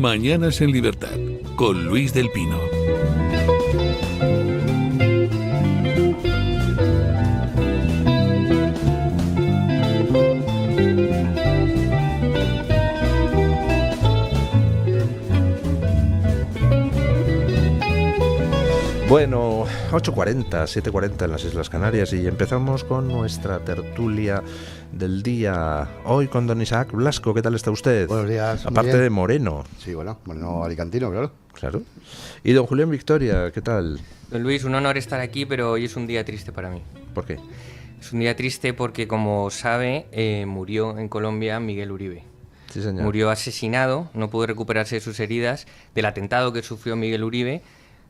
Mañanas en Libertad, con Luis del Pino. Bueno, 8:40, 7:40 en las Islas Canarias y empezamos con nuestra tertulia del día. Hoy con don Isaac Blasco. ¿Qué tal está usted? Buenos días. Aparte de moreno. Sí, bueno, moreno alicantino, claro. Claro. Y don Julián Victoria, ¿qué tal? Don Luis, un honor estar aquí, pero hoy es un día triste para mí. ¿Por qué? Es un día triste porque, como sabe, murió en Colombia Miguel Uribe. Sí, señor. Murió asesinado, no pudo recuperarse de sus heridas del atentado que sufrió Miguel Uribe,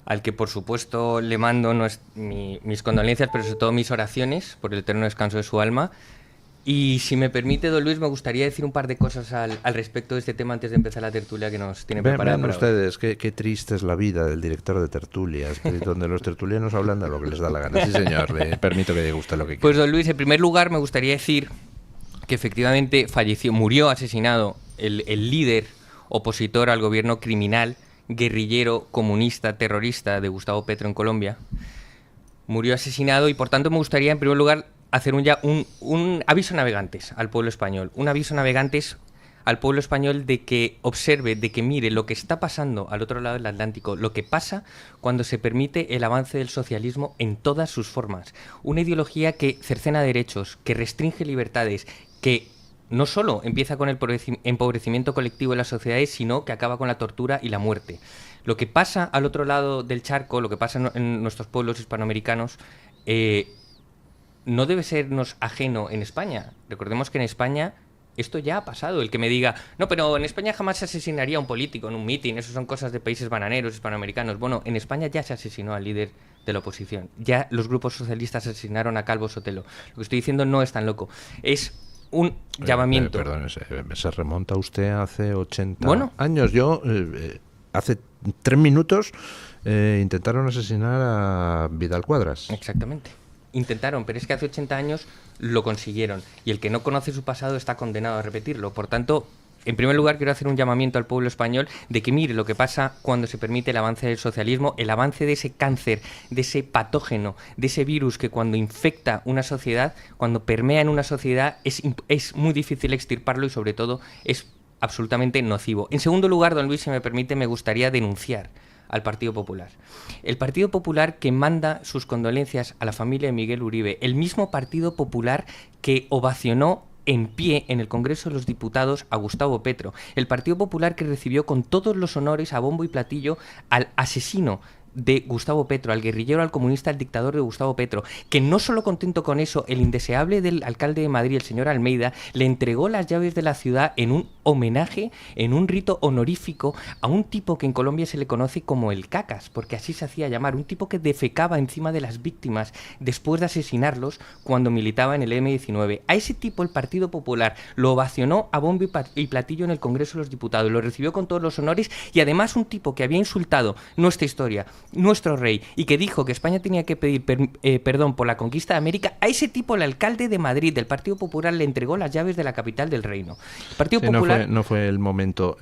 al que por supuesto le mando mis condolencias, pero sobre todo mis oraciones por el eterno descanso de su alma. Y si me permite, don Luis, me gustaría decir un par de cosas al respecto de este tema antes de empezar la tertulia que nos tiene preparada. Vean ustedes, qué triste es la vida del director de tertulias, donde los tertulianos hablan de lo que les da la gana. Sí, señor, le permito que diga usted lo que quiera. Pues, don Luis, en primer lugar me gustaría decir que efectivamente murió asesinado el líder opositor al gobierno criminal, guerrillero, comunista, terrorista de Gustavo Petro en Colombia. Murió asesinado y por tanto me gustaría en primer lugar hacer un aviso a navegantes al pueblo español. Un aviso a navegantes al pueblo español de que observe, de que mire lo que está pasando al otro lado del Atlántico, lo que pasa cuando se permite el avance del socialismo en todas sus formas. Una ideología que cercena derechos, que restringe libertades, que no solo empieza con el empobrecimiento colectivo de las sociedades, sino que acaba con la tortura y la muerte. Lo que pasa al otro lado del charco, lo que pasa en nuestros pueblos hispanoamericanos, no debe sernos ajeno en España. Recordemos que en España esto ya ha pasado. El que me diga, no, pero en España jamás se asesinaría a un político en un mitin, eso son cosas de países bananeros hispanoamericanos. Bueno, en España ya se asesinó al líder de la oposición. Ya los grupos socialistas asesinaron a Calvo Sotelo. Lo que estoy diciendo no es tan loco. Es un llamamiento. Perdón, se remonta usted hace 80 años. Yo, hace 3 minutos, intentaron asesinar a Vidal Cuadras. Exactamente. Intentaron, pero es que hace 80 años lo consiguieron. Y el que no conoce su pasado está condenado a repetirlo. Por tanto, en primer lugar, quiero hacer un llamamiento al pueblo español de que mire lo que pasa cuando se permite el avance del socialismo, el avance de ese cáncer, de ese patógeno, de ese virus que cuando infecta una sociedad, cuando permea en una sociedad, es muy difícil extirparlo y sobre todo es absolutamente nocivo. En segundo lugar, don Luis, si me permite, me gustaría denunciar al Partido Popular. El Partido Popular que manda sus condolencias a la familia de Miguel Uribe, el mismo Partido Popular que ovacionó en pie en el Congreso de los Diputados a Gustavo Petro, el Partido Popular que recibió con todos los honores a bombo y platillo al asesino de Gustavo Petro, al guerrillero, al comunista, al dictador de Gustavo Petro, que no solo contento con eso, el indeseable del alcalde de Madrid, el señor Almeida, le entregó las llaves de la ciudad en un homenaje, en un rito honorífico a un tipo que en Colombia se le conoce como el cacas, porque así se hacía llamar, un tipo que defecaba encima de las víctimas después de asesinarlos cuando militaba en el M-19. A ese tipo el Partido Popular lo ovacionó a bombo y platillo en el Congreso de los Diputados, lo recibió con todos los honores y además un tipo que había insultado nuestra historia, nuestro rey, y que dijo que España tenía que pedir perdón por la conquista de América, a ese tipo el alcalde de Madrid del Partido Popular le entregó las llaves de la capital del reino. El Partido Popular no fue el momento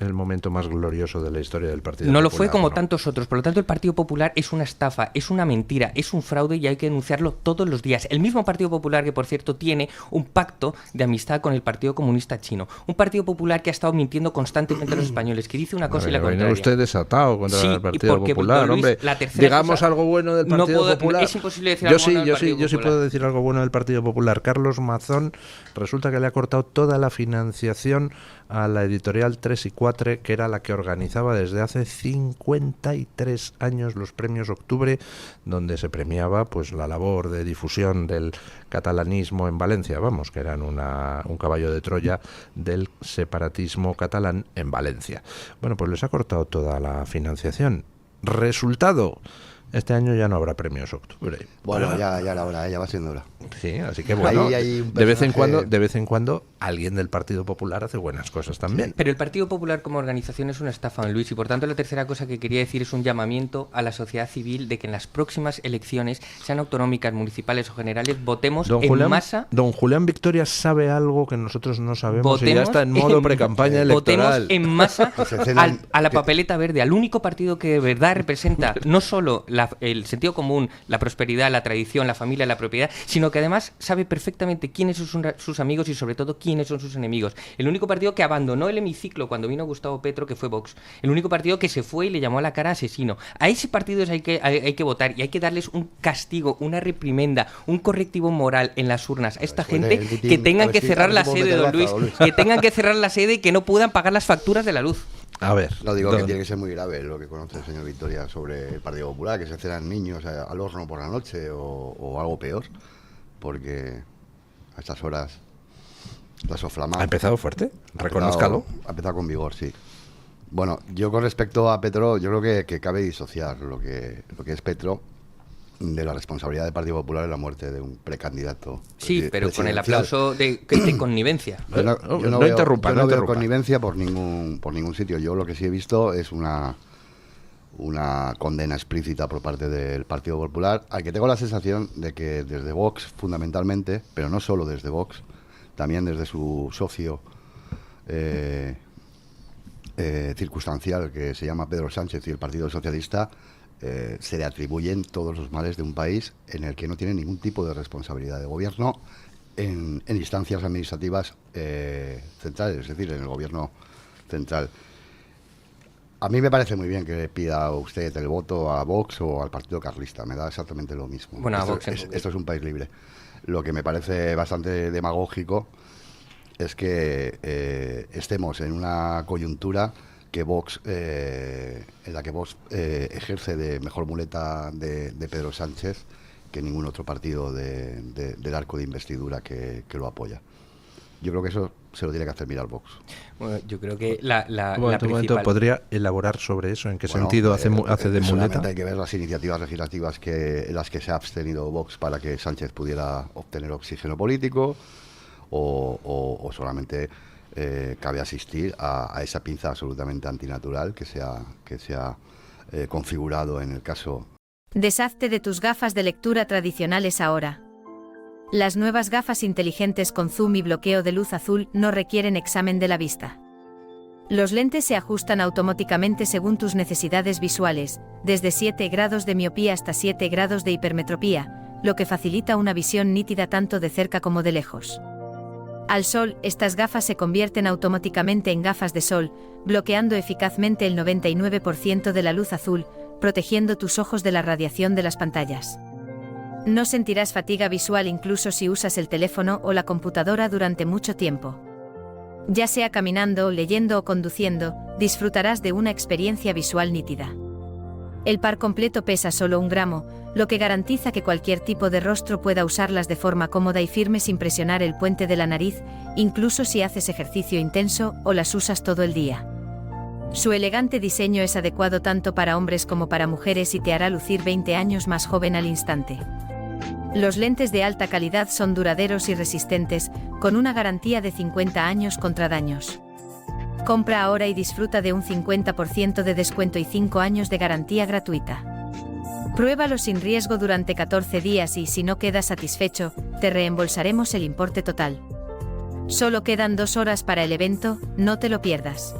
más glorioso de la historia del Partido Popular. No lo fue como tantos otros. Por lo tanto, el Partido Popular es una estafa, es una mentira, es un fraude y hay que denunciarlo todos los días. El mismo Partido Popular que, por cierto, tiene un pacto de amistad con el Partido Comunista Chino. Un Partido Popular que ha estado mintiendo constantemente a los españoles, que dice una cosa y la contraria. Usted desatado contra el Partido Popular, Luis, hombre. Digamos algo bueno del Partido Popular. Es imposible decir algo bueno del Partido Popular. Yo sí puedo decir algo bueno del Partido Popular. Carlos Mazón resulta que le ha cortado toda la financiación a la editorial 3 y 4, que era la que organizaba desde hace 53 años los premios Octubre, donde se premiaba pues la labor de difusión del catalanismo en Valencia, vamos, que eran un caballo de Troya del separatismo catalán en Valencia. Bueno, pues les ha cortado toda la financiación. Resultado: este año ya no habrá premios Octubre. Bueno, ya la hora, ya va siendo hora. Sí, así que bueno, de vez en cuando alguien del Partido Popular hace buenas cosas también. Pero el Partido Popular como organización es una estafa, don Luis, y por tanto la tercera cosa que quería decir es un llamamiento a la sociedad civil de que en las próximas elecciones, sean autonómicas, municipales o generales, votemos en masa. Don Julián Victoria sabe algo que nosotros no sabemos y ya está en modo precampaña electoral. Votemos en masa a la papeleta verde, al único partido que de verdad representa no solo el sentido común, la prosperidad, la tradición, la familia, la propiedad, sino que además sabe perfectamente quiénes son sus amigos y sobre todo quiénes son sus enemigos. El único partido que abandonó el hemiciclo cuando vino Gustavo Petro, que fue Vox. El único partido que se fue y le llamó a la cara asesino. A ese partido hay que votar y hay que darles un castigo, una reprimenda, un correctivo moral en las urnas a esta gente, que tengan que cerrar la sede, don Luis, que tengan que cerrar la sede y que no puedan pagar las facturas de la luz. A ver. No digo que tiene que ser muy grave lo que conoce el señor Victoria sobre el Partido Popular, que se cenan niños al horno por la noche o algo peor, porque a estas horas la soflama ¿Ha empezado fuerte? Reconózcalo. Ha empezado con vigor, sí. Bueno, yo con respecto a Petro, yo creo que cabe disociar lo que es Petro de la responsabilidad del Partido Popular en la muerte de un precandidato. Sí, pero con el aplauso de connivencia. Yo no interrumpa. veo connivencia por ningún sitio. Yo lo que sí he visto es una condena explícita por parte del Partido Popular, al que tengo la sensación de que desde Vox, fundamentalmente, pero no solo desde Vox, también desde su socio circunstancial, que se llama Pedro Sánchez, y el Partido Socialista, se le atribuyen todos los males de un país en el que no tiene ningún tipo de responsabilidad de gobierno en instancias administrativas centrales, es decir, en el gobierno central. A mí me parece muy bien que le pida usted el voto a Vox o al Partido Carlista, me da exactamente lo mismo. Bueno, esto es un país libre. Lo que me parece bastante demagógico es que estemos en una coyuntura que Vox, en la que Vox ejerce de mejor muleta de Pedro Sánchez que ningún otro partido del arco de investidura que lo apoya. Yo creo que eso se lo tiene que hacer mirar Vox. Bueno, yo creo que la principal... ¿Podría elaborar sobre eso? ¿En qué sentido hace de muleta? Solamente hay que ver las iniciativas legislativas en las que se ha abstenido Vox para que Sánchez pudiera obtener oxígeno político, o solamente cabe asistir a esa pinza absolutamente antinatural que se ha configurado en el caso. Deshazte de tus gafas de lectura tradicionales ahora. Las nuevas gafas inteligentes con zoom y bloqueo de luz azul no requieren examen de la vista. Los lentes se ajustan automáticamente según tus necesidades visuales, desde 7 grados de miopía hasta 7 grados de hipermetropía, lo que facilita una visión nítida tanto de cerca como de lejos. Al sol, estas gafas se convierten automáticamente en gafas de sol, bloqueando eficazmente el 99% de la luz azul, protegiendo tus ojos de la radiación de las pantallas. No sentirás fatiga visual incluso si usas el teléfono o la computadora durante mucho tiempo. Ya sea caminando, leyendo o conduciendo, disfrutarás de una experiencia visual nítida. El par completo pesa solo 1 gramo, lo que garantiza que cualquier tipo de rostro pueda usarlas de forma cómoda y firme sin presionar el puente de la nariz, incluso si haces ejercicio intenso o las usas todo el día. Su elegante diseño es adecuado tanto para hombres como para mujeres y te hará lucir 20 años más joven al instante. Los lentes de alta calidad son duraderos y resistentes, con una garantía de 50 años contra daños. Compra ahora y disfruta de un 50% de descuento y 5 años de garantía gratuita. Pruébalo sin riesgo durante 14 días y si no quedas satisfecho, te reembolsaremos el importe total. Solo quedan 2 horas para el evento, no te lo pierdas.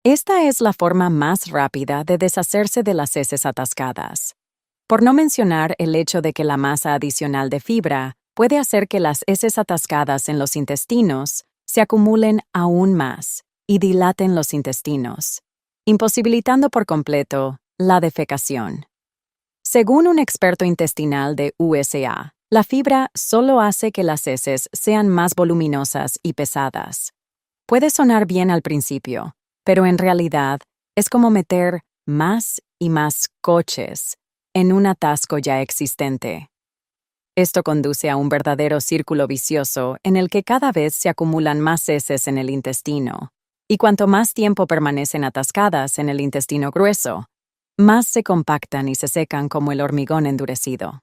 Esta es la forma más rápida de deshacerse de las heces atascadas. Por no mencionar el hecho de que la masa adicional de fibra puede hacer que las heces atascadas en los intestinos se acumulen aún más y dilaten los intestinos, imposibilitando por completo la defecación. Según un experto intestinal de USA, la fibra solo hace que las heces sean más voluminosas y pesadas. Puede sonar bien al principio, pero en realidad es como meter más y más coches en un atasco ya existente. Esto conduce a un verdadero círculo vicioso en el que cada vez se acumulan más heces en el intestino, y cuanto más tiempo permanecen atascadas en el intestino grueso, más se compactan y se secan como el hormigón endurecido.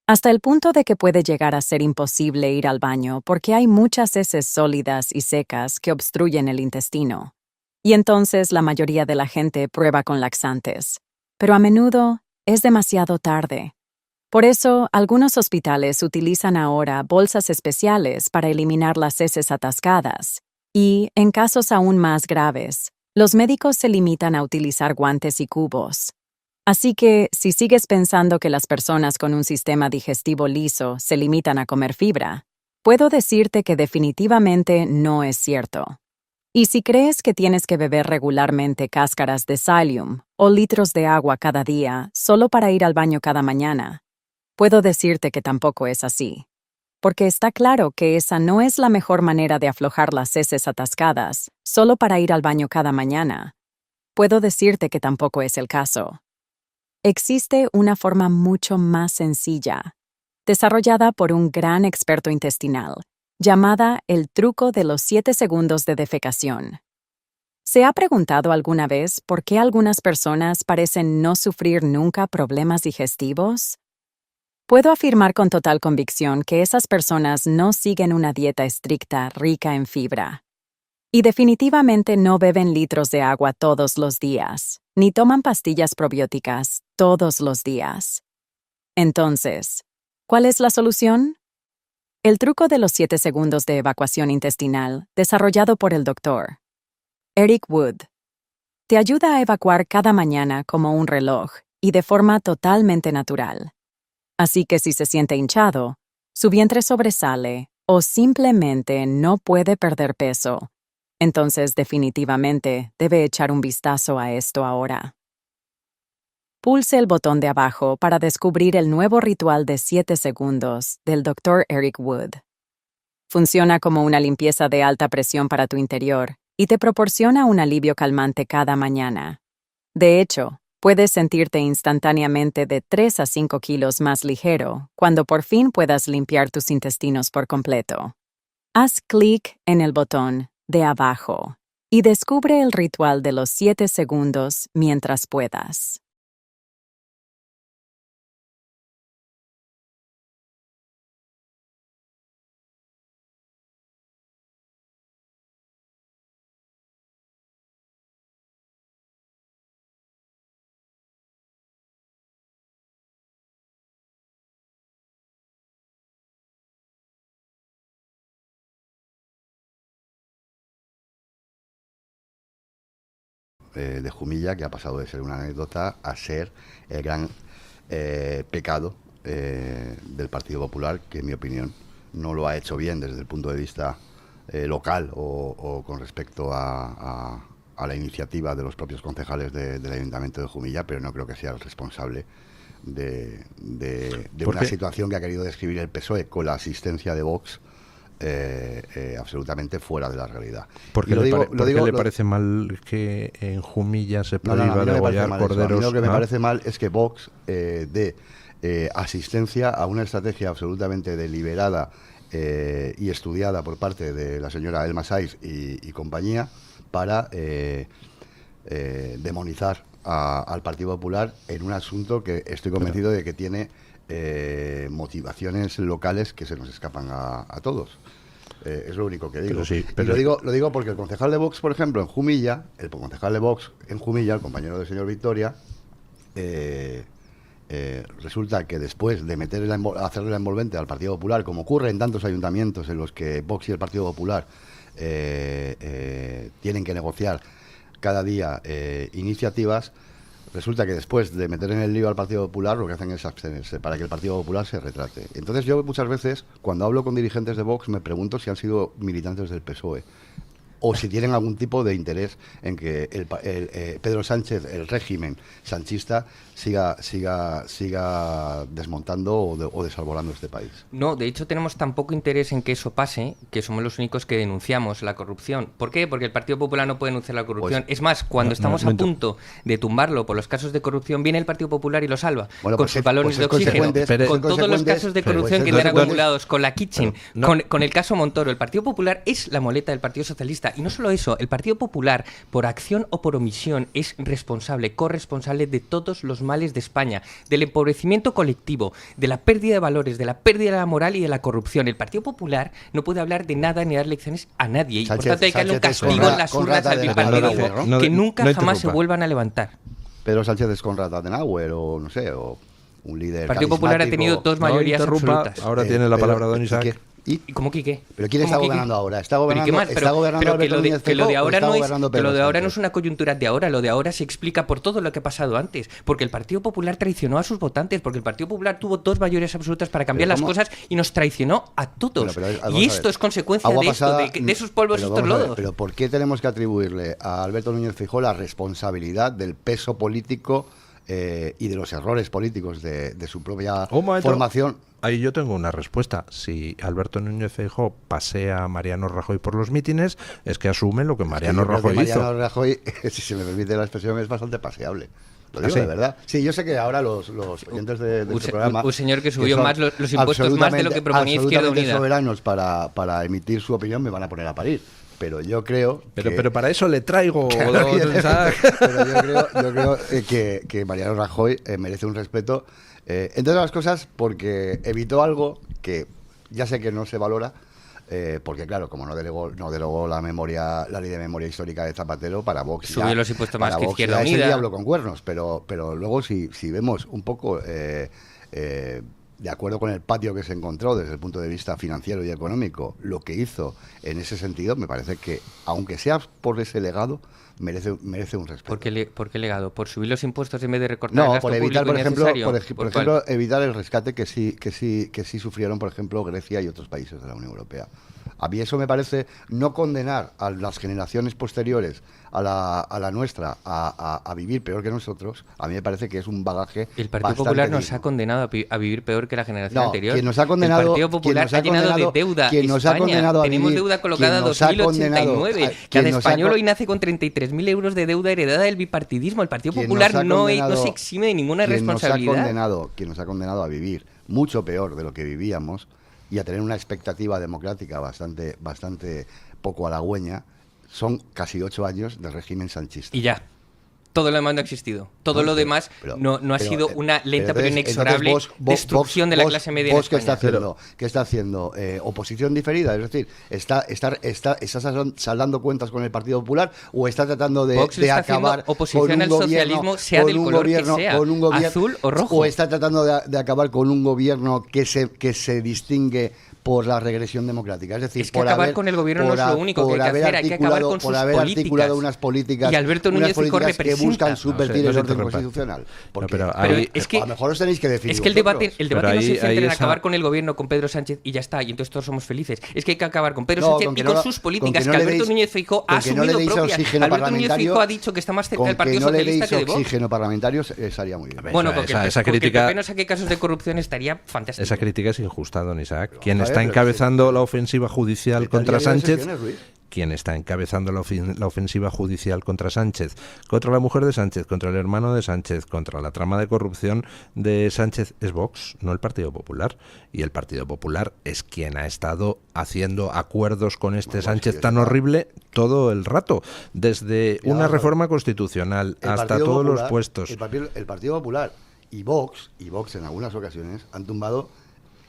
Hasta el punto de que puede llegar a ser imposible ir al baño porque hay muchas heces sólidas y secas que obstruyen el intestino. Y entonces la mayoría de la gente prueba con laxantes, pero a menudo es demasiado tarde. Por eso, algunos hospitales utilizan ahora bolsas especiales para eliminar las heces atascadas y, en casos aún más graves, los médicos se limitan a utilizar guantes y cubos. Así que, si sigues pensando que las personas con un sistema digestivo liso se limitan a comer fibra, puedo decirte que definitivamente no es cierto. Y si crees que tienes que beber regularmente cáscaras de psyllium o litros de agua cada día solo para ir al baño cada mañana, puedo decirte que tampoco es así. Porque está claro que esa no es la mejor manera de aflojar las heces atascadas solo para ir al baño cada mañana. Puedo decirte que tampoco es el caso. Existe una forma mucho más sencilla, desarrollada por un gran experto intestinal, llamada el truco de los 7 segundos de defecación. ¿Se ha preguntado alguna vez por qué algunas personas parecen no sufrir nunca problemas digestivos? Puedo afirmar con total convicción que esas personas no siguen una dieta estricta rica en fibra. Y definitivamente no beben litros de agua todos los días, ni toman pastillas probióticas todos los días. Entonces, ¿cuál es la solución? El truco de los 7 segundos de evacuación intestinal, desarrollado por el Dr. Eric Wood, te ayuda a evacuar cada mañana como un reloj y de forma totalmente natural. Así que si se siente hinchado, su vientre sobresale o simplemente no puede perder peso, entonces definitivamente debe echar un vistazo a esto ahora. Pulse el botón de abajo para descubrir el nuevo ritual de 7 segundos del Dr. Eric Wood. Funciona como una limpieza de alta presión para tu interior y te proporciona un alivio calmante cada mañana. De hecho, puedes sentirte instantáneamente de 3 a 5 kilos más ligero cuando por fin puedas limpiar tus intestinos por completo. Haz clic en el botón de abajo y descubre el ritual de los 7 segundos mientras puedas. De Jumilla, que ha pasado de ser una anécdota a ser el gran pecado del Partido Popular, que en mi opinión no lo ha hecho bien desde el punto de vista local o con respecto a la iniciativa de los propios concejales del Ayuntamiento de Jumilla, pero no creo que sea el responsable de una situación que ha querido describir el PSOE con la asistencia de Vox, absolutamente fuera de la realidad. ¿Por qué le parece mal que en Jumilla se prohíba degollar corderos? Lo que me parece mal es que Vox dé asistencia a una estrategia absolutamente deliberada y estudiada por parte de la señora Elma Saiz y compañía para demonizar al Partido Popular en un asunto que estoy convencido de que tiene motivaciones locales que se nos escapan a todos. Es lo único que digo. Y lo digo porque el concejal de Vox, por ejemplo, en Jumilla, el compañero del señor Victoria, resulta que después de hacerle la envolvente al Partido Popular, como ocurre en tantos ayuntamientos en los que Vox y el Partido Popular tienen que negociar cada día iniciativas, resulta que después de meter en el lío al Partido Popular, lo que hacen es abstenerse para que el Partido Popular se retrate. Entonces yo muchas veces, cuando hablo con dirigentes de Vox, me pregunto si han sido militantes del PSOE o si tienen algún tipo de interés en que Pedro Sánchez, el régimen sanchista, siga desmontando o desarbolando este país. No, de hecho tenemos tan poco interés en que eso pase, que somos los únicos que denunciamos la corrupción. ¿Por qué? Porque el Partido Popular no puede denunciar la corrupción. Pues, es más, cuando estamos a punto de tumbarlo por los casos de corrupción, viene el Partido Popular y lo salva, bueno, con pues sus balones de oxígeno, con todos los casos de corrupción que tienen acumulados, con la Kitchen, con el caso Montoro. El Partido Popular es la muleta del Partido Socialista. Y no solo eso, el Partido Popular, por acción o por omisión, es responsable, corresponsable de todos los males de España, del empobrecimiento colectivo, de la pérdida de valores, de la pérdida de la moral y de la corrupción. El Partido Popular no puede hablar de nada ni dar lecciones a nadie. Y por tanto hay que darle un castigo en las urnas al bipartidismo que nunca jamás se vuelvan a levantar. Pedro Sánchez es Konrad Adenauer o no sé, o un líder El Partido Popular ha tenido dos mayorías absolutas. Ahora tiene la palabra don Isaac. ¿Y cómo Quique? ¿Pero quién está gobernando ahora? ¿Está gobernando, que lo de ahora no Sánchez? es una coyuntura de ahora, lo de ahora se explica por todo lo que ha pasado antes, porque el Partido Popular traicionó a sus votantes, porque el Partido Popular tuvo dos mayorías absolutas para cambiar las cosas y nos traicionó a todos. Y esto es consecuencia de esto, de esos polvos, estos lodos. Pero ¿por qué tenemos que atribuirle a Alberto Núñez Feijóo la responsabilidad del peso político y de los errores políticos de su propia formación? Ahí yo tengo una respuesta. Si Alberto Núñez Feijóo pasea a Mariano Rajoy por los mítines, es que asume lo que Mariano Rajoy hizo. Mariano Rajoy, si se me permite la expresión, es bastante paseable. Lo digo de verdad. Sí, yo sé que ahora los oyentes de este programa... Un señor que subió más los impuestos más de lo que proponía Izquierda Unida. Soberanos para emitir su opinión me van a poner a parir. Pero yo creo pero para eso le traigo pero yo creo que Mariano Rajoy merece un respeto, entre otras cosas porque evitó algo que ya sé que no se valora, porque claro, como no delegó la ley de memoria histórica de Zapatero, para Vox subió los impuestos más que Izquierda Unida. Es el diablo con cuernos, pero luego si vemos un poco de acuerdo con el patio que se encontró desde el punto de vista financiero y económico, lo que hizo en ese sentido, me parece que, aunque sea por ese legado, merece un respeto. ¿Por qué legado? ¿Por subir los impuestos en vez de recortar el gasto por evitar, público por ejemplo, evitar el rescate que sí sufrieron, por ejemplo, Grecia y otros países de la Unión Europea. A mí eso me parece no condenar a las generaciones posteriores a la nuestra a vivir peor que nosotros. A mí me parece que es un bagaje. El Partido Popular nos ha condenado a vivir peor que la generación anterior. Quien nos ha condenado, el Partido Popular ha llenado de deuda España. Tenemos deuda colocada a 2089. Cada español hoy nace con 33.000 euros de deuda heredada del bipartidismo. El Partido Popular no se exime de ninguna responsabilidad. Quien nos ha condenado a vivir mucho peor de lo que vivíamos y a tener una expectativa democrática bastante poco halagüeña, son casi 8 años del régimen sanchista. Y ya. Todo lo demás no ha existido. Todo lo demás no ha sido una lenta pero inexorable destrucción de la clase media en España. ¿Qué está haciendo? ¿Oposición diferida? Es decir, ¿está saldando cuentas con el Partido Popular o está tratando de acabar oposición al socialismo, sea del color que sea, azul o rojo? ¿O está tratando de acabar con un gobierno que se distingue por la regresión democrática? Es decir, que acabar con el gobierno no es lo único que hay que hacer, hay que acabar con sus políticas. Articulado unas políticas, y Alberto Núñez Feijóo que buscan subvertir el orden constitucional. Pero es que a lo mejor os tenéis que definir. Es que el debate no se centra en acabar con el gobierno, con Pedro Sánchez y ya está, y entonces todos somos felices. Es que hay que acabar con Pedro Sánchez y con sus políticas, que Alberto Núñez Feijóo ha asumido propias. Alberto Núñez Feijóo ha dicho que está más cerca del Partido Socialista que de Vox. Oxígeno parlamentario estaría muy bien. Bueno, con que el PP no saque casos de corrupción estaría fantástico. Esa crítica es injusta, don Isaac. Quien está encabezando la ofensiva judicial contra Sánchez, contra la mujer de Sánchez, contra el hermano de Sánchez, contra la trama de corrupción de Sánchez, es Vox, no el Partido Popular. Y el Partido Popular es quien ha estado haciendo acuerdos con Sánchez tan horrible todo el rato, desde una reforma constitucional hasta todos los puestos. El Partido Popular y Vox en algunas ocasiones han tumbado,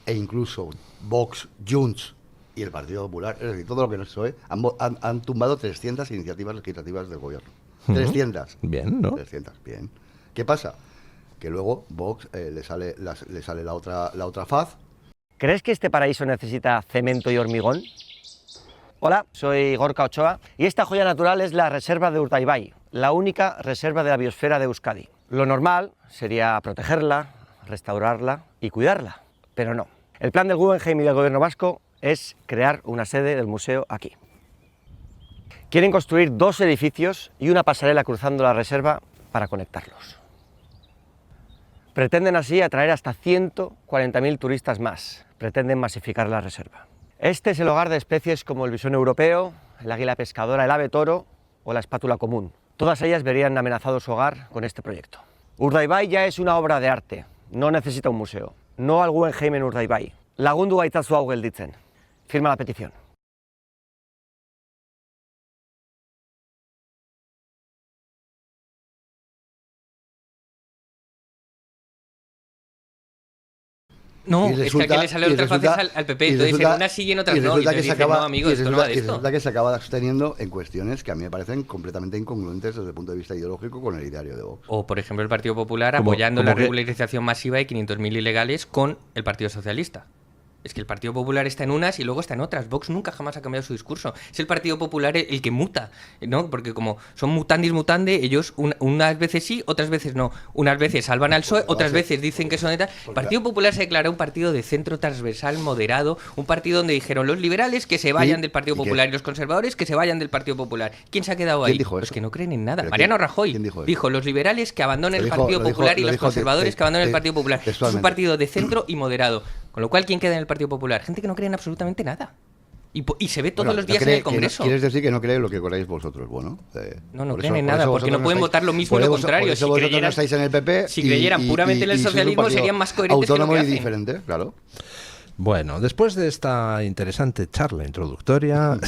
e incluso Vox, Junts y el Partido Popular, es decir, todo lo que no es PSOE, han tumbado 300 iniciativas legislativas del gobierno. 300. Bien, ¿no? 300, bien. ¿Qué pasa? Que luego Vox le sale la otra faz. ¿Crees que este paraíso necesita cemento y hormigón? Hola, soy Gorka Ochoa y esta joya natural es la reserva de Urdaibai, la única reserva de la biosfera de Euskadi. Lo normal sería protegerla, restaurarla y cuidarla, pero no. El plan del Guggenheim y del gobierno vasco es crear una sede del museo aquí. Quieren construir 2 edificios y una pasarela cruzando la reserva para conectarlos. Pretenden así atraer hasta 140.000 turistas más. Pretenden masificar la reserva. Este es el hogar de especies como el bisón europeo, el águila pescadora, el ave toro o la espátula común. Todas ellas verían amenazado su hogar con este proyecto. Urdaibai ya es una obra de arte, no necesita un museo. No al Guggenheim en Urdaibai. Lagundu gaitzazu hau gelditzen. Firma la petición. No, Y es que resulta- aquí le sale y otra resulta- fase al PP. y Entonces resulta- en unas sí y en otras y no. Y resulta que entonces se dices, acaba- no, amigo, y esto no va de resulta- y esto. resulta que se acaba absteniendo en cuestiones que a mí me parecen completamente incongruentes desde el punto de vista ideológico con el ideario de Vox. O, por ejemplo, el Partido Popular Como- apoyando como la que- regularización masiva de 500.000 ilegales con el Partido Socialista. Es que el Partido Popular está en unas y luego está en otras. Vox nunca jamás ha cambiado su discurso. Es el Partido Popular el que muta, ¿no? Porque como son mutandis mutande, ellos unas veces sí, otras veces no. Unas veces salvan al PSOE, otras veces dicen que son de tal. El Partido Popular se declaró un partido de centro transversal, moderado, un partido donde dijeron los liberales que se vayan del Partido ¿Y qué? Popular y los conservadores que se vayan del Partido Popular. ¿Quién se ha quedado ¿Quién ahí? dijo Pues eso? que no creen en nada. ¿Pero Mariano quién- Rajoy quién dijo eso? dijo los liberales que abandonen Lo el dijo- Partido lo dijo- Popular y lo los dijo conservadores que abandonen el te- Partido Popular. Es un textualmente. partido de centro y moderado. Con lo cual, ¿quién queda en el Partido Popular? Gente que no cree en absolutamente nada. Y se ve todos Bueno, los días en el Congreso. ¿Quieres decir que no creéis lo que creéis vosotros? Bueno, No por creen en por nada, porque vosotros no pueden estáis- votar lo mismo por y lo eso- contrario. Por eso Si vosotros creyeran- no estáis en el PP. si creyeran puramente en el sois un socialismo, partido serían más coherentes que lo autónomo que y hacen. diferente, claro. Bueno, después de esta interesante charla introductoria,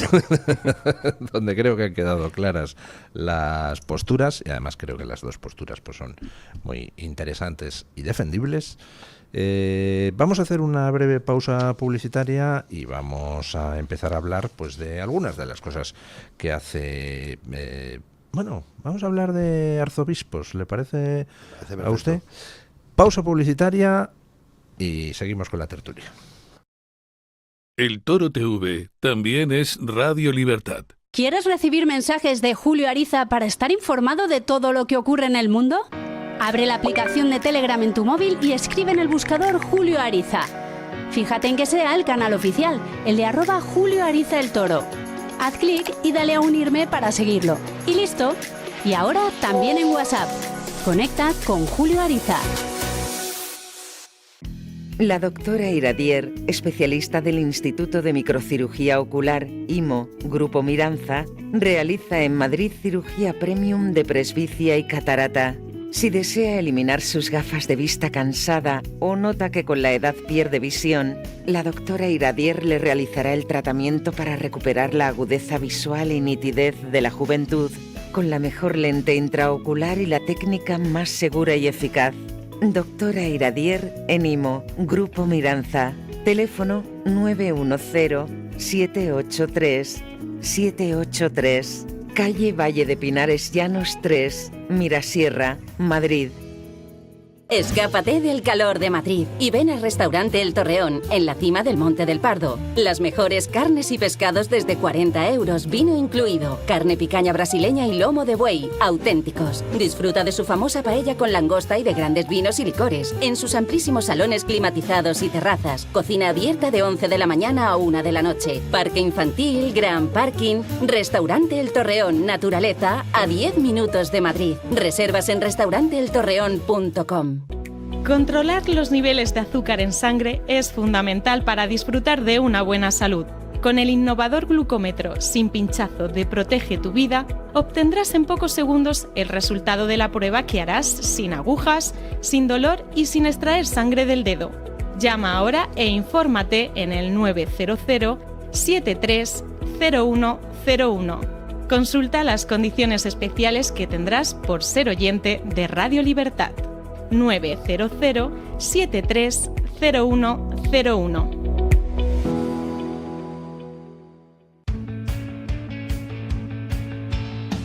donde creo que han quedado claras las posturas, y además creo que las dos posturas pues son muy interesantes y defendibles, vamos a hacer una breve pausa publicitaria y vamos a empezar a hablar pues de algunas de las cosas que hace... bueno, vamos a hablar de arzobispos, ¿le parece a perfecto. usted? Pausa publicitaria y seguimos con la tertulia. El Toro TV también es Radio Libertad. ¿Quieres recibir mensajes de Julio Ariza para estar informado de todo lo que ocurre en el mundo? Abre la aplicación de Telegram en tu móvil y escribe en el buscador Julio Ariza. Fíjate en que sea el canal oficial, el de @Julio Ariza el Toro. Haz clic y dale a unirme para seguirlo. Y listo. Y ahora también en WhatsApp. Conecta con Julio Ariza. La doctora Iradier, especialista del Instituto de Microcirugía Ocular, IMO, Grupo Miranza, realiza en Madrid cirugía premium de presbicia y catarata. Si desea eliminar sus gafas de vista cansada o nota que con la edad pierde visión, la doctora Iradier le realizará el tratamiento para recuperar la agudeza visual y nitidez de la juventud, con la mejor lente intraocular y la técnica más segura y eficaz. Doctora Iradier en IMO, Grupo Miranza. Teléfono 910-783-783. Calle Valle de Pinares Llanos 3, Mirasierra, Madrid. Escápate del calor de Madrid y ven al restaurante El Torreón, en la cima del Monte del Pardo. Las mejores carnes y pescados desde 40 €, vino incluido. Carne picaña brasileña y lomo de buey, auténticos. Disfruta de su famosa paella con langosta y de grandes vinos y licores. En sus amplísimos salones climatizados y terrazas. Cocina abierta de 11 de la mañana a 1 de la noche. Parque infantil, gran parking. Restaurante El Torreón, naturaleza, a 10 minutos de Madrid. Reservas en restauranteeltorreón.com. Controlar los niveles de azúcar en sangre es fundamental para disfrutar de una buena salud. Con el innovador glucómetro sin pinchazo de Protege tu Vida, obtendrás en pocos segundos el resultado de la prueba que harás sin agujas, sin dolor y sin extraer sangre del dedo. Llama ahora e infórmate en el 900-730101. Consulta las condiciones especiales que tendrás por ser oyente de Radio Libertad. 900-730101.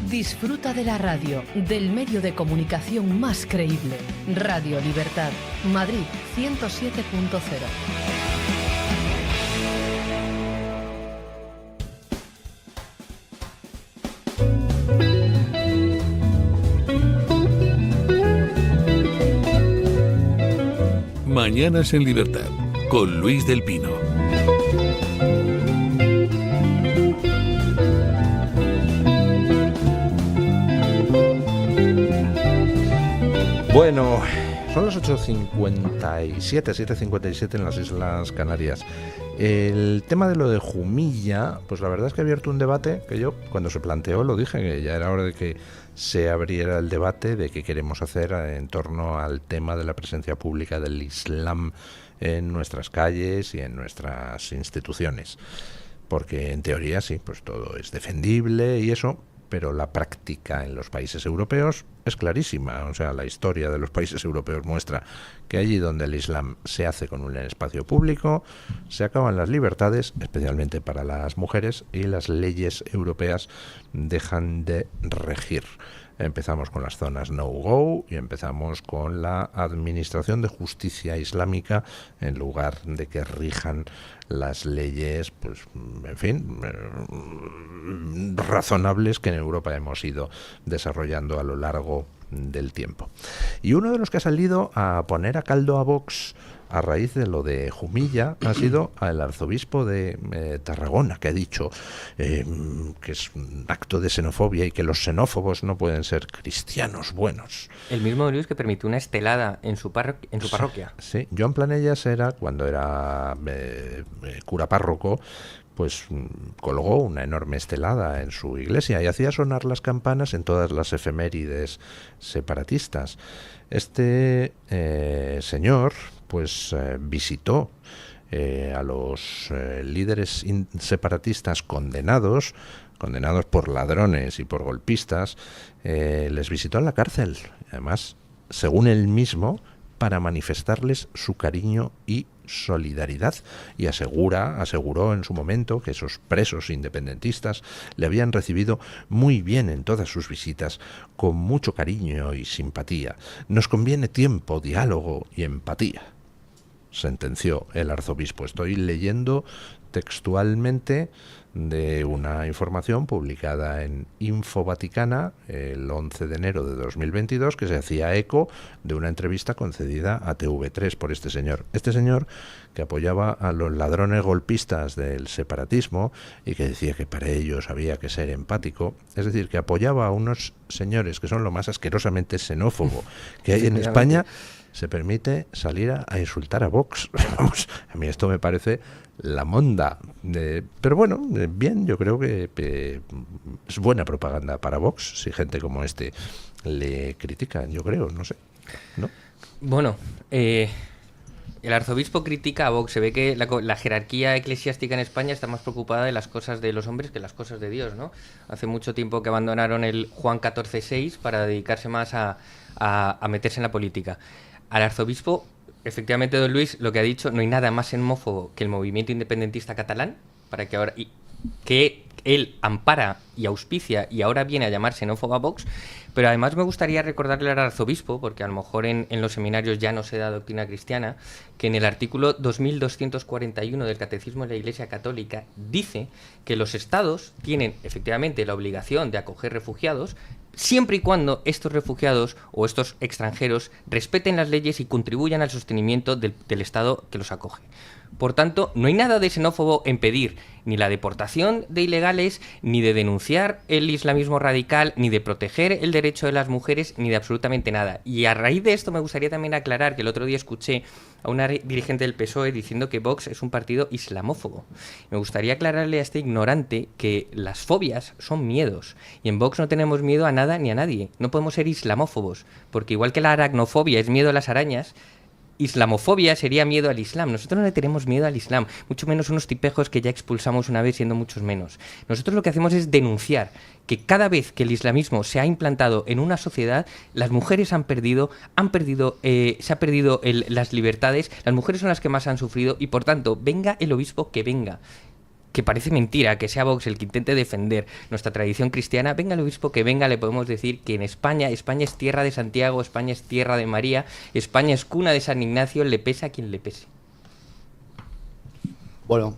Disfruta de la radio, del medio de comunicación más creíble. Radio Libertad, Madrid 107.0. Mañanas en Libertad, con Luis del Pino. Bueno, son las 8:57, 7:57 en las Islas Canarias. El tema de lo de Jumilla, pues la verdad es que ha abierto un debate que yo, cuando se planteó, lo dije, que ya era hora de que se abriera el debate de qué queremos hacer en torno al tema de la presencia pública del Islam en nuestras calles y en nuestras instituciones. Porque en teoría sí, pues todo es defendible y eso, pero la práctica en los países europeos es clarísima. O sea, la historia de los países europeos muestra que allí donde el Islam se hace con un espacio público, se acaban las libertades, especialmente para las mujeres, y las leyes europeas dejan de regir. Empezamos con las zonas no-go y empezamos con la administración de justicia islámica en lugar de que rijan las leyes, pues, en fin, razonables que en Europa hemos ido desarrollando a lo largo del tiempo. Y uno de los que ha salido a poner a caldo a Vox a raíz de lo de Jumilla ha sido el arzobispo de Tarragona, que ha dicho que es un acto de xenofobia y que los xenófobos no pueden ser cristianos buenos. El mismo Luis que permitió una estelada en su parroquia. Sí, Joan Planellas era, cuando era cura párroco, pues colgó una enorme estelada en su iglesia y hacía sonar las campanas en todas las efemérides separatistas. Este señor pues visitó a los líderes separatistas condenados por ladrones y por golpistas, les visitó en la cárcel, además, según él mismo, para manifestarles su cariño y solidaridad, y aseguró en su momento que esos presos independentistas le habían recibido muy bien en todas sus visitas, con mucho cariño y simpatía. Nos conviene tiempo, diálogo y empatía, sentenció el arzobispo. Estoy leyendo textualmente de una información publicada en Info Vaticana el 11 de enero de 2022 que se hacía eco de una entrevista concedida a TV3 por este señor que apoyaba a los ladrones golpistas del separatismo y que decía que para ellos había que ser empático, es decir, que apoyaba a unos señores que son lo más asquerosamente xenófobo que hay en España. Se permite salir a insultar a Vox. Vamos, a mí esto me parece la monda. Pero bueno, bien, yo creo que es buena propaganda para Vox si gente como este le critica, yo creo, no sé, ¿no? Bueno, el arzobispo critica a Vox. Se ve que la jerarquía eclesiástica en España está más preocupada de las cosas de los hombres que las cosas de Dios, ¿no? Hace mucho tiempo que abandonaron el Juan 14:6 para dedicarse más a meterse en la política. Al arzobispo, efectivamente, don Luis, lo que ha dicho, no hay nada más xenófobo que el movimiento independentista catalán, para que ahora que él ampara y auspicia y ahora viene a llamar xenófobo a Vox. Pero además me gustaría recordarle al arzobispo, porque a lo mejor en los seminarios ya no se da doctrina cristiana, que en el artículo 2241 del Catecismo de la Iglesia Católica dice que los estados tienen efectivamente la obligación de acoger refugiados, siempre y cuando estos refugiados o estos extranjeros respeten las leyes y contribuyan al sostenimiento del Estado que los acoge. Por tanto, no hay nada de xenófobo en pedir ni la deportación de ilegales, ni de denunciar el islamismo radical, ni de proteger el derecho de las mujeres, ni de absolutamente nada. Y a raíz de esto me gustaría también aclarar que el otro día escuché a una dirigente del PSOE diciendo que Vox es un partido islamófobo. Me gustaría aclararle a este ignorante que las fobias son miedos, y en Vox no tenemos miedo a nada ni a nadie. No podemos ser islamófobos, porque igual que la aracnofobia es miedo a las arañas, islamofobia sería miedo al Islam. Nosotros no le tenemos miedo al Islam, mucho menos unos tipejos que ya expulsamos una vez, siendo muchos menos. Nosotros lo que hacemos es denunciar que cada vez que el islamismo se ha implantado en una sociedad, las mujeres se ha perdido las libertades, las mujeres son las que más han sufrido, y por tanto, venga el obispo que venga, que parece mentira que sea Vox el que intente defender nuestra tradición cristiana, venga el obispo que venga, le podemos decir que en España es tierra de Santiago, España es tierra de María, España es cuna de San Ignacio, le pese a quien le pese. Bueno,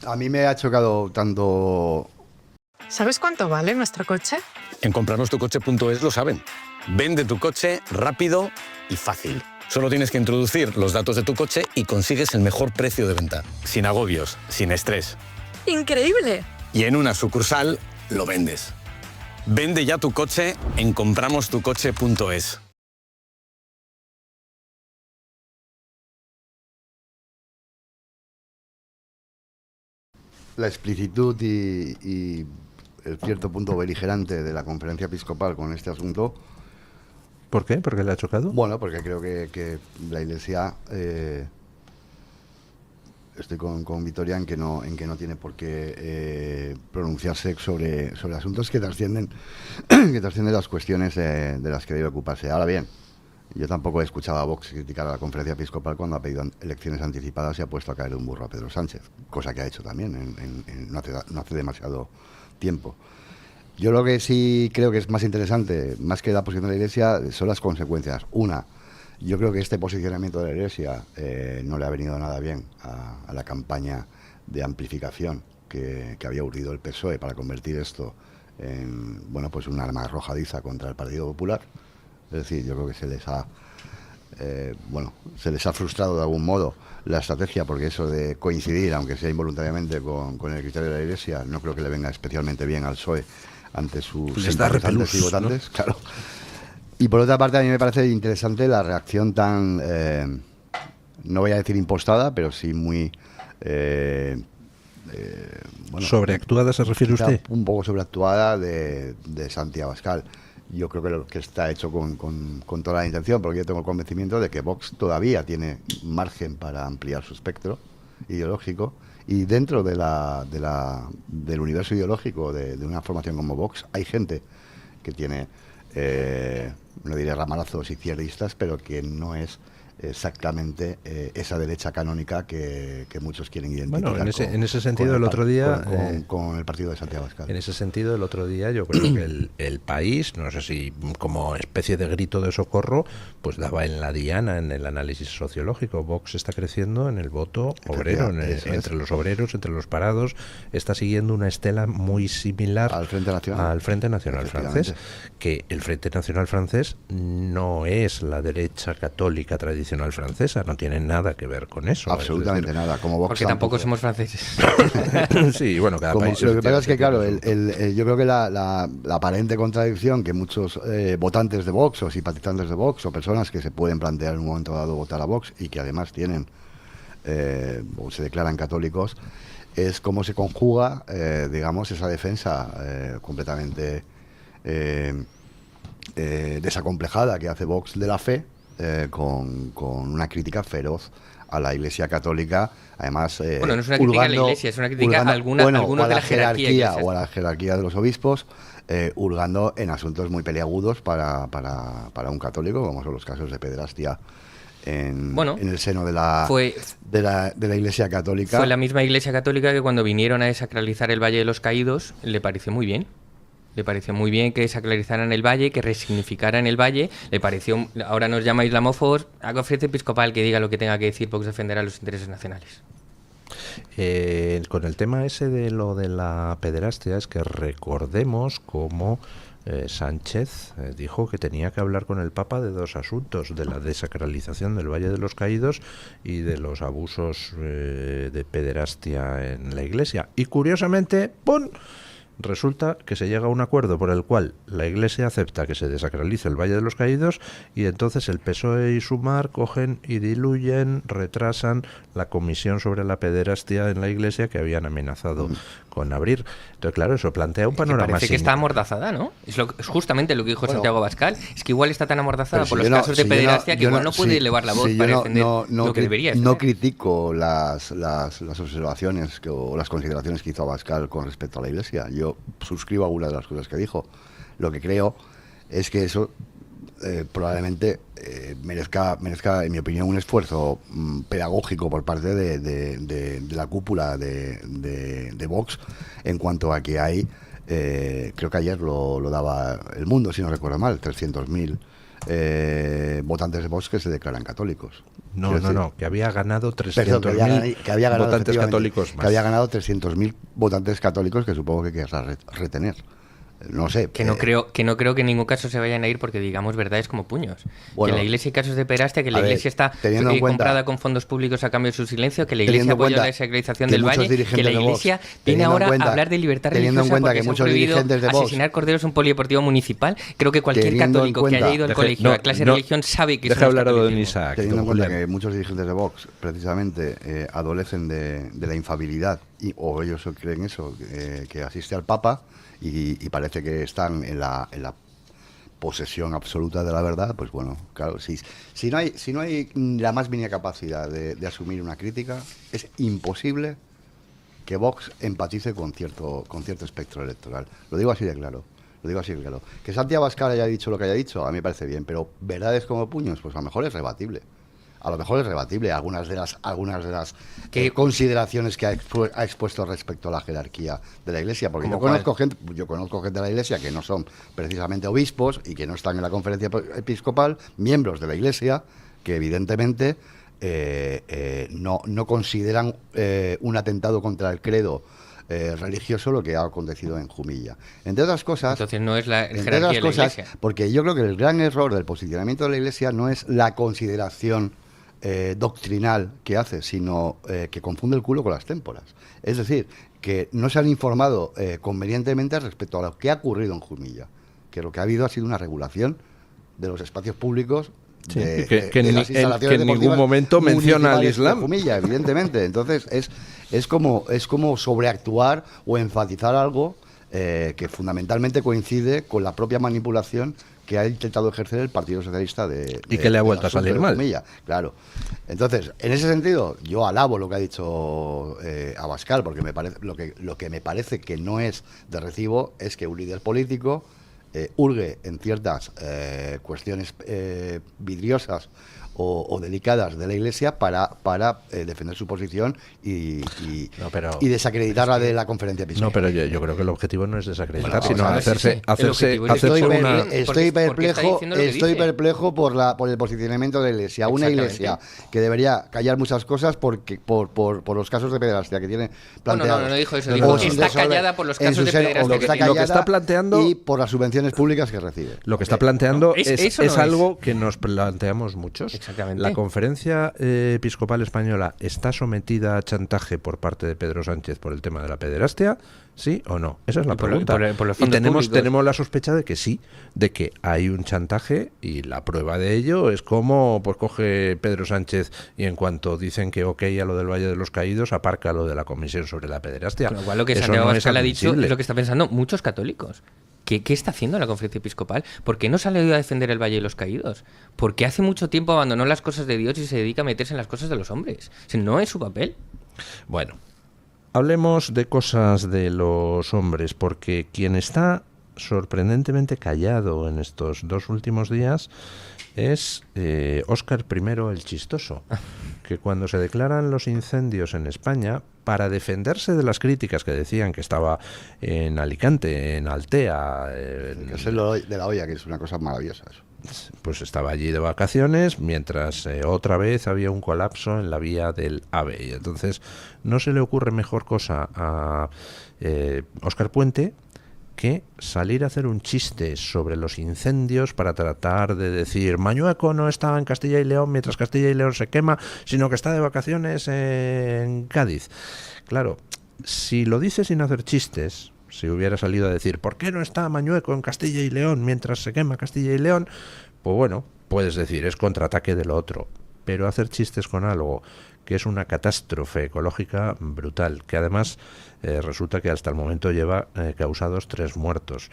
a mí me ha chocado tanto... ¿Sabes cuánto vale nuestro coche? En comprarnuestrocoche.es lo saben. Vende tu coche rápido y fácil. Solo tienes que introducir los datos de tu coche y consigues el mejor precio de venta. Sin agobios, sin estrés. ¡Increíble! Y en una sucursal lo vendes. Vende ya tu coche en compramostucoche.es. La explicitud y el cierto punto beligerante de la conferencia episcopal con este asunto. ¿Por qué? ¿Por qué le ha chocado? Bueno, porque creo que la Iglesia, estoy con Vitoria en que no tiene por qué pronunciarse sobre asuntos que trascienden las cuestiones de las que debe ocuparse. Ahora bien, yo tampoco he escuchado a Vox criticar a la conferencia episcopal cuando ha pedido elecciones anticipadas y ha puesto a caer de un burro a Pedro Sánchez, cosa que ha hecho también no hace demasiado tiempo. Yo lo que sí creo que es más interesante, más que la posición de la Iglesia, son las consecuencias. Una, yo creo que este posicionamiento de la Iglesia no le ha venido nada bien a la campaña de amplificación que había urdido el PSOE para convertir esto en un arma arrojadiza contra el Partido Popular. Es decir, yo creo que se les ha frustrado de algún modo la estrategia, porque eso de coincidir, aunque sea involuntariamente, con el criterio de la Iglesia, no creo que le venga especialmente bien al PSOE ante sus simpatizantes y votantes, ¿no? Claro. Y por otra parte, a mí me parece interesante la reacción tan, no voy a decir impostada, pero sí muy... ¿Sobreactuada se refiere usted? Un poco sobreactuada de Santi Abascal. Yo creo que lo que está hecho con toda la intención, porque yo tengo el convencimiento de que Vox todavía tiene margen para ampliar su espectro ideológico, y dentro del universo ideológico de una formación como Vox hay gente que tiene, no diré ramalazos izquierdistas, pero que no es exactamente esa derecha canónica que muchos quieren identificar. Bueno, en ese sentido el otro día con el partido de Santiago Abascal. En ese sentido el otro día yo creo que el país, no sé si como especie de grito de socorro, pues daba en la diana en el análisis sociológico. Vox está creciendo en el voto obrero, entre los obreros, entre los parados, está siguiendo una estela muy similar al Frente Nacional francés, que el Frente Nacional francés no es la derecha católica tradicional francesa, no tiene nada que ver con eso. Absolutamente nada, como Vox. Porque tampoco somos franceses. Sí, bueno, cada país... Lo que pasa es que, claro, yo creo que la aparente contradicción que muchos votantes de Vox o simpatizantes de Vox o personas que se pueden plantear en un momento dado votar a Vox y que además tienen o se declaran católicos, es cómo se conjuga, digamos, esa defensa completamente desacomplejada que hace Vox de la fe, con una crítica feroz a la Iglesia Católica, además no es una crítica a la Iglesia, es una crítica a algunos de la jerarquía o a la jerarquía de los obispos, hurgando en asuntos muy peliagudos para un católico, como son los casos de pederastia en el seno de la Iglesia Católica. Fue la misma Iglesia Católica que cuando vinieron a desacralizar el Valle de los Caídos le pareció muy bien. Le pareció muy bien que sacralizaran el valle, que resignificaran el valle. Le pareció, ahora nos llama islamófobos, a conferencia episcopal que diga lo que tenga que decir, porque defenderá los intereses nacionales. Con el tema ese de lo de la pederastia, es que recordemos cómo Sánchez dijo que tenía que hablar con el Papa de dos asuntos, de la desacralización del Valle de los Caídos y de los abusos de pederastia en la Iglesia. Y curiosamente, ¡pum!, resulta que se llega a un acuerdo por el cual la Iglesia acepta que se desacralice el Valle de los Caídos, y entonces el PSOE y Sumar cogen y diluyen, retrasan la comisión sobre la pederastia en la Iglesia que habían amenazado con abrir. Entonces, claro, eso plantea un panorama. Parece que está amordazada, ¿no? Es justamente lo que dijo Santiago Abascal. Es que igual está tan amordazada por los casos de pederastia que igual no puede elevar la voz para defender lo que debería. No critico las observaciones o las consideraciones que hizo Abascal con respecto a la Iglesia. Yo suscribo algunas de las cosas que dijo. Lo que creo es que eso probablemente merezca, en mi opinión, un esfuerzo pedagógico por parte de la cúpula de Vox, en cuanto a que hay, creo que ayer lo daba El Mundo, si no recuerdo mal, 300.000 votantes de Vox que se declaran católicos. No, que había ganado 300.000 votantes católicos más. Que había ganado 300.000 votantes católicos que supongo que querrá retener. No sé. Que no creo que en ningún caso se vayan a ir porque digamos verdades como puños. Bueno, que en la Iglesia hay casos de pederastia, que la Iglesia está comprada con fondos públicos a cambio de su silencio, que la Iglesia apoya la desacreditación del Valle, que la Iglesia viene ahora a hablar de libertad religiosa porque se ha prohibido asesinar corderos en un polideportivo municipal. Creo que cualquier católico que haya ido al colegio a clase de religión sabe que deja hablar a don Isaac. Teniendo en cuenta que muchos dirigentes de Vox precisamente adolecen de la infabilidad, o ellos creen eso, que asiste al Papa, y parece que están en la posesión absoluta de la verdad, pues bueno, claro, si no hay la más mínima capacidad de asumir una crítica, es imposible que Vox empatice con cierto espectro electoral. Lo digo así de claro. Que Santi Abascal haya dicho lo que haya dicho, a mí me parece bien, pero verdades como puños, pues a lo mejor es rebatible. Algunas de las consideraciones que ha expuesto respecto a la jerarquía de la Iglesia, porque yo conozco gente de la Iglesia que no son precisamente obispos y que no están en la conferencia episcopal, miembros de la Iglesia, que evidentemente no consideran un atentado contra el credo religioso lo que ha acontecido en Jumilla. Entre otras cosas, entonces no es la jerarquía de la Iglesia. Porque yo creo que el gran error del posicionamiento de la Iglesia no es la consideración doctrinal que hace, sino que confunde el culo con las témporas. Es decir, que no se han informado convenientemente respecto a lo que ha ocurrido en Jumilla, que lo que ha habido ha sido una regulación de los espacios públicos. Sí, que en ningún momento menciona al Islam. Jumilla, evidentemente. Entonces es como sobreactuar o enfatizar algo que fundamentalmente coincide con la propia manipulación que ha intentado ejercer el Partido Socialista y que le ha vuelto a salir mal. Jumilla, claro. Entonces, en ese sentido, yo alabo lo que ha dicho Abascal, porque me parece lo que me parece que no es de recibo es que un líder político hurgue en ciertas cuestiones vidriosas o delicadas de la Iglesia para defender su posición y desacreditarla de la conferencia episcopal. No, pero yo creo que el objetivo no es desacreditar, sino hacerse una... Estoy perplejo por el posicionamiento de la Iglesia. Una Iglesia que debería callar muchas cosas por los casos de pederastia que tiene planteados. No dijo eso. Dijo que está callada por los casos de pederastia. Lo que está planteando y por las subvenciones públicas que recibe. Lo que está planteando es algo que nos planteamos muchos. La conferencia episcopal española está sometida a chantaje por parte de Pedro Sánchez por el tema de la pederastia, ¿sí o no? Esa es la pregunta. Y tenemos la sospecha de que sí, de que hay un chantaje, y la prueba de ello es como pues coge Pedro Sánchez y en cuanto dicen que ok a lo del Valle de los Caídos, aparca lo de la comisión sobre la pederastia. Pero igual lo que Santiago Abascal ha dicho es lo que está pensando muchos católicos. ¿Qué está haciendo la conferencia episcopal? ¿Por qué no salió a defender el Valle de los Caídos? Porque hace mucho tiempo abandonó las cosas de Dios y se dedica a meterse en las cosas de los hombres. No es su papel. Bueno, hablemos de cosas de los hombres, porque quien está sorprendentemente callado en estos 2 últimos días es Óscar I el Chistoso, que cuando se declaran los incendios en España, para defenderse de las críticas que decían que estaba en Alicante, en Altea... es el de la olla, que es una cosa maravillosa eso. Pues estaba allí de vacaciones, mientras otra vez había un colapso en la vía del AVE. Y entonces no se le ocurre mejor cosa a Óscar Puente que salir a hacer un chiste sobre los incendios para tratar de decir Mañueco no estaba en Castilla y León mientras Castilla y León se quema, sino que está de vacaciones en Cádiz. Claro, si lo dice sin hacer chistes, si hubiera salido a decir ¿por qué no está Mañueco en Castilla y León mientras se quema Castilla y León? Pues bueno, puedes decir, es contraataque de lo otro. Pero hacer chistes con algo que es una catástrofe ecológica brutal, que además resulta que hasta el momento lleva causados 3 muertos.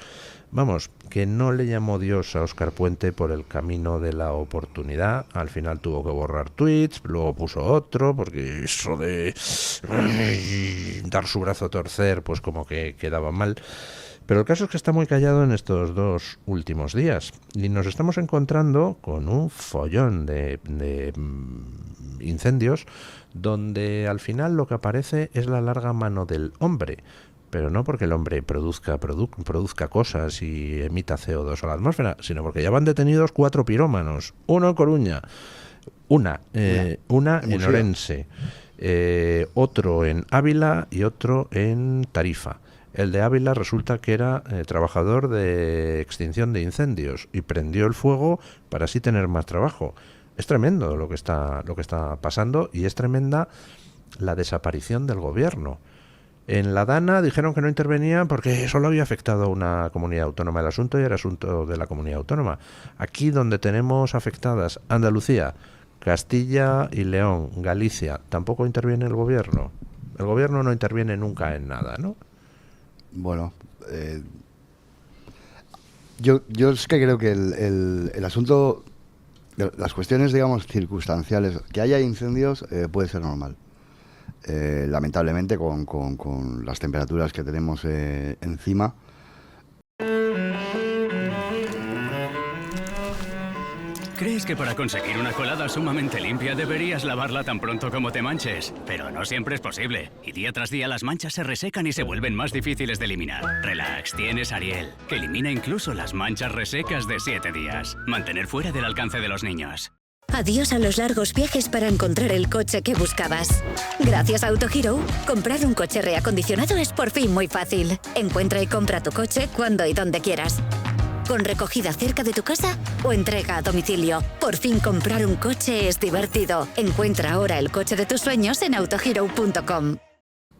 Vamos, que no le llamó Dios a Óscar Puente por el camino de la oportunidad. Al final tuvo que borrar tweets, luego puso otro, porque eso de dar su brazo a torcer, pues como que quedaba mal. Pero el caso es que está muy callado en estos 2 últimos días y nos estamos encontrando con un follón de incendios donde al final lo que aparece es la larga mano del hombre, pero no porque el hombre produzca cosas y emita CO2 a la atmósfera, sino porque ya van detenidos 4 pirómanos, uno en Coruña, una en Orense, otro en Ávila y otro en Tarifa. El de Ávila resulta que era trabajador de extinción de incendios y prendió el fuego para así tener más trabajo. Es tremendo lo que está pasando, y es tremenda la desaparición del gobierno. En la Dana dijeron que no intervenían porque solo había afectado a una comunidad autónoma el asunto, y era asunto de la comunidad autónoma. Aquí donde tenemos afectadas Andalucía, Castilla y León, Galicia, tampoco interviene el gobierno. El gobierno no interviene nunca en nada, ¿no? Bueno, yo es que creo que el asunto, las cuestiones, digamos, circunstanciales, que haya incendios puede ser normal. Lamentablemente, con las temperaturas que tenemos encima. ¿Crees que para conseguir una colada sumamente limpia deberías lavarla tan pronto como te manches? Pero no siempre es posible. Y día tras día las manchas se resecan y se vuelven más difíciles de eliminar. Relax, tienes Ariel, que elimina incluso las manchas resecas de 7 días. Mantener fuera del alcance de los niños. Adiós a los largos viajes para encontrar el coche que buscabas. Gracias a AutoHero, comprar un coche reacondicionado es por fin muy fácil. Encuentra y compra tu coche cuando y donde quieras. Con recogida cerca de tu casa o entrega a domicilio. Por fin comprar un coche es divertido. Encuentra ahora el coche de tus sueños en autohero.com.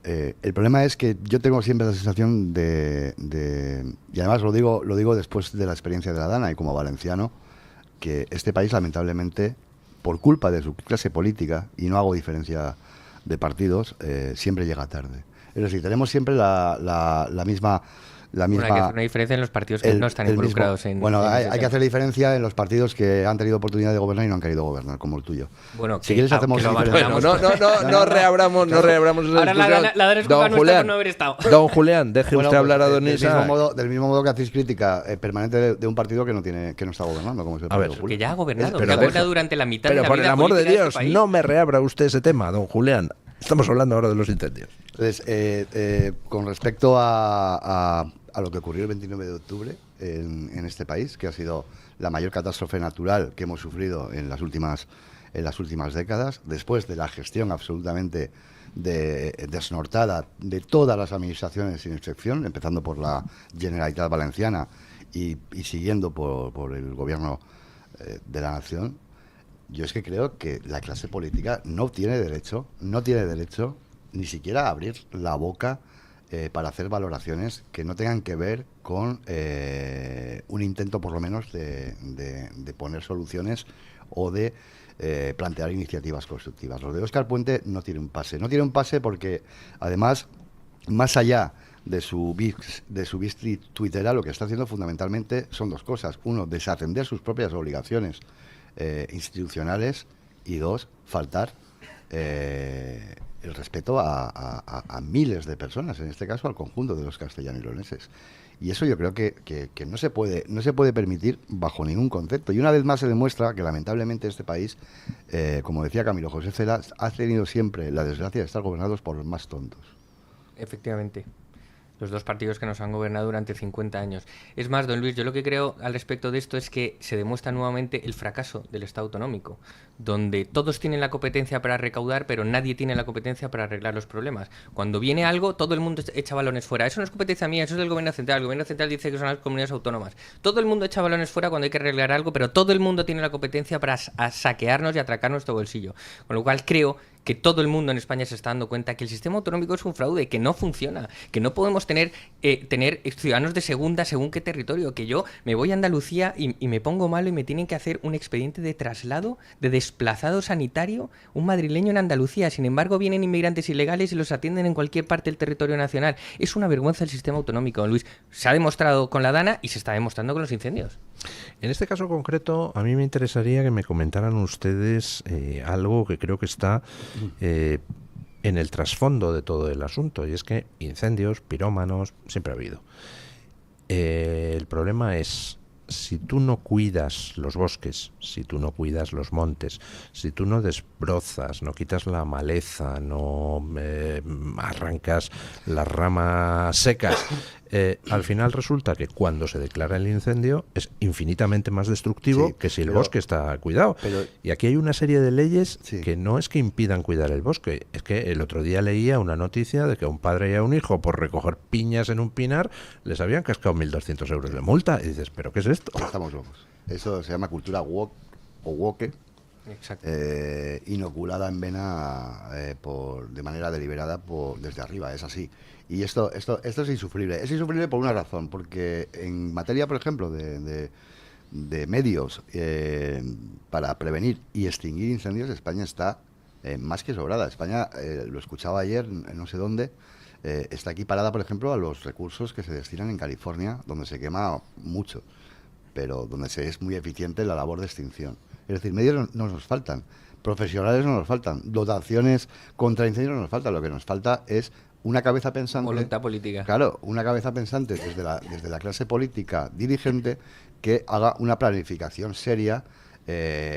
El problema es que yo tengo siempre la sensación y además lo digo después de la experiencia de la Dana y como valenciano, que este país, lamentablemente, por culpa de su clase política, y no hago diferencia de partidos, siempre llega tarde. Es decir, tenemos siempre la misma... Bueno, hay que hacer una diferencia en los partidos que no están involucrados en... Bueno, hay que hacer la diferencia en los partidos que han tenido oportunidad de gobernar y no han querido gobernar, como el tuyo. Bueno, si quieres hacemos diferencia. No reabramos esa ahora la de don Julián, no haber estado. Don Julián, deje usted hablar a don Isa. Del mismo modo que hacéis crítica permanente de un partido que no está gobernando, como es el Partido Popular. Que ya ha gobernado, que ha gobernado durante la mitad de la vida. Pero por el amor de Dios, este no me reabra usted ese tema, don Julián. Estamos hablando ahora de los incendios. Entonces, con respecto a lo que ocurrió el 29 de octubre en este país, que ha sido la mayor catástrofe natural que hemos sufrido en las últimas décadas, después de la gestión absolutamente desnortada de todas las administraciones sin excepción, empezando por la Generalitat Valenciana y siguiendo por el gobierno de la nación. Yo es que creo que la clase política no tiene derecho ni siquiera a abrir la boca para hacer valoraciones que no tengan que ver con un intento, por lo menos, de poner soluciones o de plantear iniciativas constructivas. Lo de Óscar Puente no tiene un pase. No tiene un pase porque, además, más allá de su bis tuitera, lo que está haciendo fundamentalmente son dos cosas. Uno, desatender sus propias obligaciones institucionales, y dos, faltar el respeto a miles de personas, en este caso al conjunto de los castellano-leoneses. Y eso yo creo que no se puede permitir bajo ningún concepto. Y una vez más se demuestra que lamentablemente este país, como decía Camilo José Cela, ha tenido siempre la desgracia de estar gobernados por los más tontos. Efectivamente. Los dos partidos que nos han gobernado durante 50 años. Es más, don Luis, yo lo que creo al respecto de esto es que se demuestra nuevamente el fracaso del Estado autonómico, donde todos tienen la competencia para recaudar, pero nadie tiene la competencia para arreglar los problemas. Cuando viene algo, todo el mundo echa balones fuera. Eso no es competencia mía, eso es del gobierno central. El gobierno central dice que son las comunidades autónomas. Todo el mundo echa balones fuera cuando hay que arreglar algo, pero todo el mundo tiene la competencia para saquearnos y atracar nuestro bolsillo. Con lo cual creo que todo el mundo en España se está dando cuenta que el sistema autonómico es un fraude, que no funciona, que no podemos tener ciudadanos de segunda según qué territorio, que yo me voy a Andalucía y me pongo malo y me tienen que hacer un expediente de traslado, de desplazado sanitario, un madrileño en Andalucía. Sin embargo, vienen inmigrantes ilegales y los atienden en cualquier parte del territorio nacional. Es una vergüenza el sistema autonómico, don Luis. Se ha demostrado con la Dana y se está demostrando con los incendios. En este caso concreto, a mí me interesaría que me comentaran ustedes algo que creo que está en el trasfondo de todo el asunto, y es que incendios, pirómanos, siempre ha habido. El problema es si tú no cuidas los bosques, si tú no cuidas los montes, si tú no desbrozas, no quitas la maleza, no arrancas las ramas secas, al final resulta que cuando se declara el incendio es infinitamente más destructivo que si el bosque está cuidado. Y aquí hay una serie de leyes que no es que impidan cuidar el bosque, es que el otro día leía una noticia de que a un padre y a un hijo por recoger piñas en un pinar les habían cascado 1.200 euros de multa. Y dices, ¿pero qué es esto? Estamos locos. Eso se llama cultura woke o woke. Exacto. Inoculada en vena de manera deliberada desde arriba, es así. Y esto es insufrible. Es insufrible por una razón, porque en materia, por ejemplo, de medios para prevenir y extinguir incendios, España está más que sobrada. España, lo escuchaba ayer, no sé dónde, está equiparada, por ejemplo, a los recursos que se destinan en California, donde se quema mucho, pero donde se es muy eficiente la labor de extinción. Es decir, medios no nos faltan, profesionales no nos faltan, dotaciones contra incendios no nos faltan. Lo que nos falta es una cabeza pensante. Voluntad política. Claro, una cabeza pensante desde la clase política dirigente que haga una planificación seria,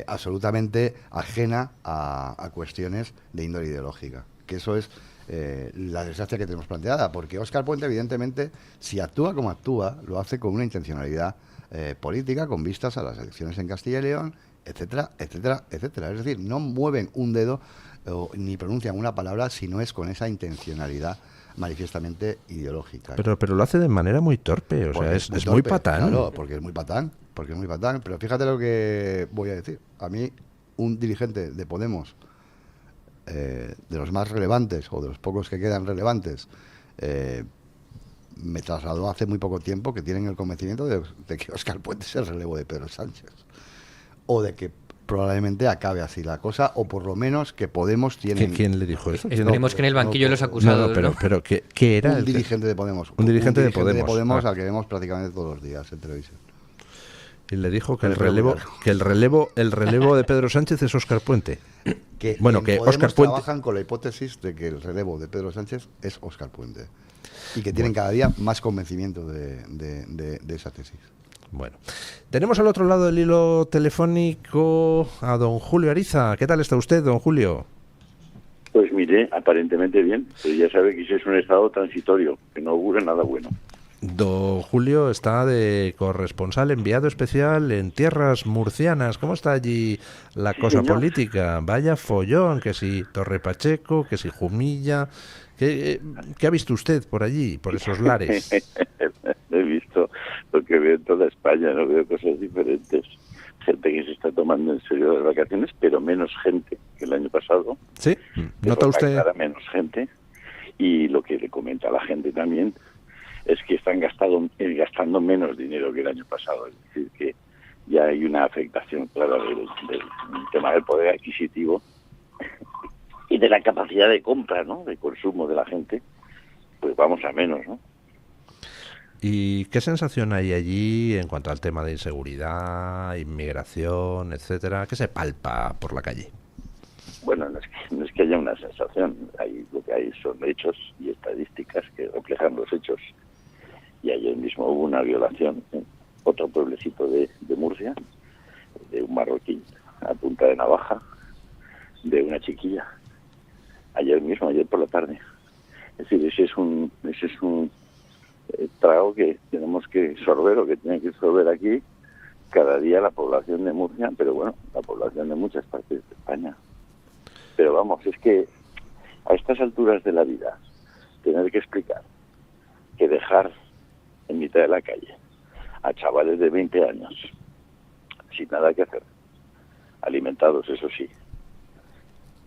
absolutamente ajena a cuestiones de índole ideológica. Que eso es la desgracia que tenemos planteada, porque Óscar Puente, evidentemente, si actúa como actúa, lo hace con una intencionalidad política, con vistas a las elecciones en Castilla y León, etcétera, etcétera, etcétera. Es decir, no mueven un dedo ni pronuncian una palabra si no es con esa intencionalidad manifiestamente ideológica. Pero lo hace de manera muy torpe, o sea, es muy patán. Claro, porque es muy patán, pero fíjate lo que voy a decir. A mí, un dirigente de Podemos, de los más relevantes, o de los pocos que quedan relevantes, me trasladó hace muy poco tiempo que tienen el convencimiento de que Óscar Puente es el relevo de Pedro Sánchez, o de que probablemente acabe así la cosa, o por lo menos que Podemos tiene... ¿Quién le dijo eso? Esperemos que en el banquillo los acusados... Pero ¿qué era? Un dirigente de Podemos. Un dirigente de Podemos. Al que vemos prácticamente todos los días en televisión. Y le dijo que el relevo de Pedro Sánchez es Óscar Puente. Que Óscar Puente trabajan con la hipótesis de que el relevo de Pedro Sánchez es Óscar Puente. Y que tienen cada día más convencimiento de esa tesis. Bueno, tenemos al otro lado del hilo telefónico a don Julio Ariza. ¿Qué tal está usted, don Julio? Pues mire, aparentemente bien, pero ya sabe que ese es un estado transitorio, que no augura nada bueno. Don Julio está de corresponsal enviado especial en tierras murcianas. ¿Cómo está allí la cosa política? Vaya follón, que si Torre Pacheco, que si Jumilla. ¿Qué ha visto usted por allí, por esos lares? He visto lo que veo en toda España, no veo cosas diferentes. Gente que se está tomando en serio las vacaciones, pero menos gente que el año pasado. ¿Sí? ¿Nota usted? Menos gente. Y lo que le comenta a la gente también es que están gastando menos dinero que el año pasado. Es decir, que ya hay una afectación clara del tema del poder adquisitivo y de la capacidad de compra, ¿no?, de consumo de la gente. Pues vamos a menos, ¿no? ¿Y qué sensación hay allí en cuanto al tema de inseguridad, inmigración, etcétera? ¿Qué se palpa por la calle? Bueno, no es que haya una sensación. Lo que hay son hechos y estadísticas que reflejan los hechos. Y ayer mismo hubo una violación en otro pueblecito de Murcia, de un marroquí a punta de navaja, de una chiquilla. Ayer por la tarde. Es decir, ese es un trago que tenemos que sorber, o que tiene que sorber aquí cada día la población de Murcia, pero bueno, la población de muchas partes de España. Pero vamos, es que a estas alturas de la vida, tener que explicar que dejar en mitad de la calle a chavales de 20 años sin nada que hacer, alimentados, eso sí,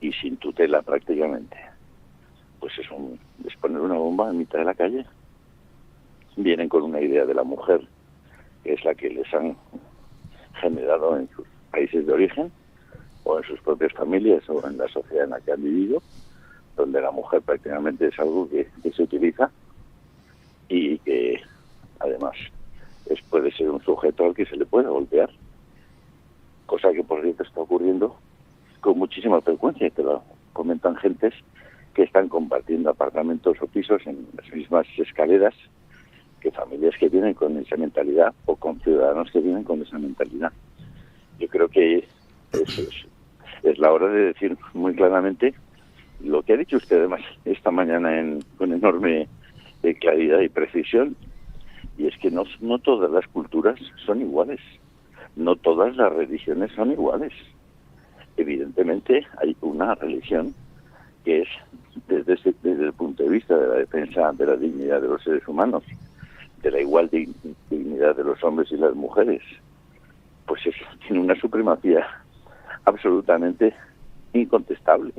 y sin tutela prácticamente, pues es poner una bomba en mitad de la calle. Vienen con una idea de la mujer, que es la que les han generado en sus países de origen, o en sus propias familias, o en la sociedad en la que han vivido, donde la mujer prácticamente es algo que se utiliza y que además puede ser un sujeto al que se le puede golpear, cosa que por cierto está ocurriendo con muchísima frecuencia. Te lo comentan gentes que están compartiendo apartamentos o pisos en las mismas escaleras que familias que vienen con esa mentalidad o con ciudadanos que vienen con esa mentalidad. Yo creo que es la hora de decir muy claramente lo que ha dicho usted además esta mañana con enorme claridad y precisión, y es que no todas las culturas son iguales, no todas las religiones son iguales. Evidentemente hay una religión que es, desde el punto de vista de la defensa de la dignidad de los seres humanos, de la igual dignidad de los hombres y las mujeres, pues tiene una supremacía absolutamente incontestable.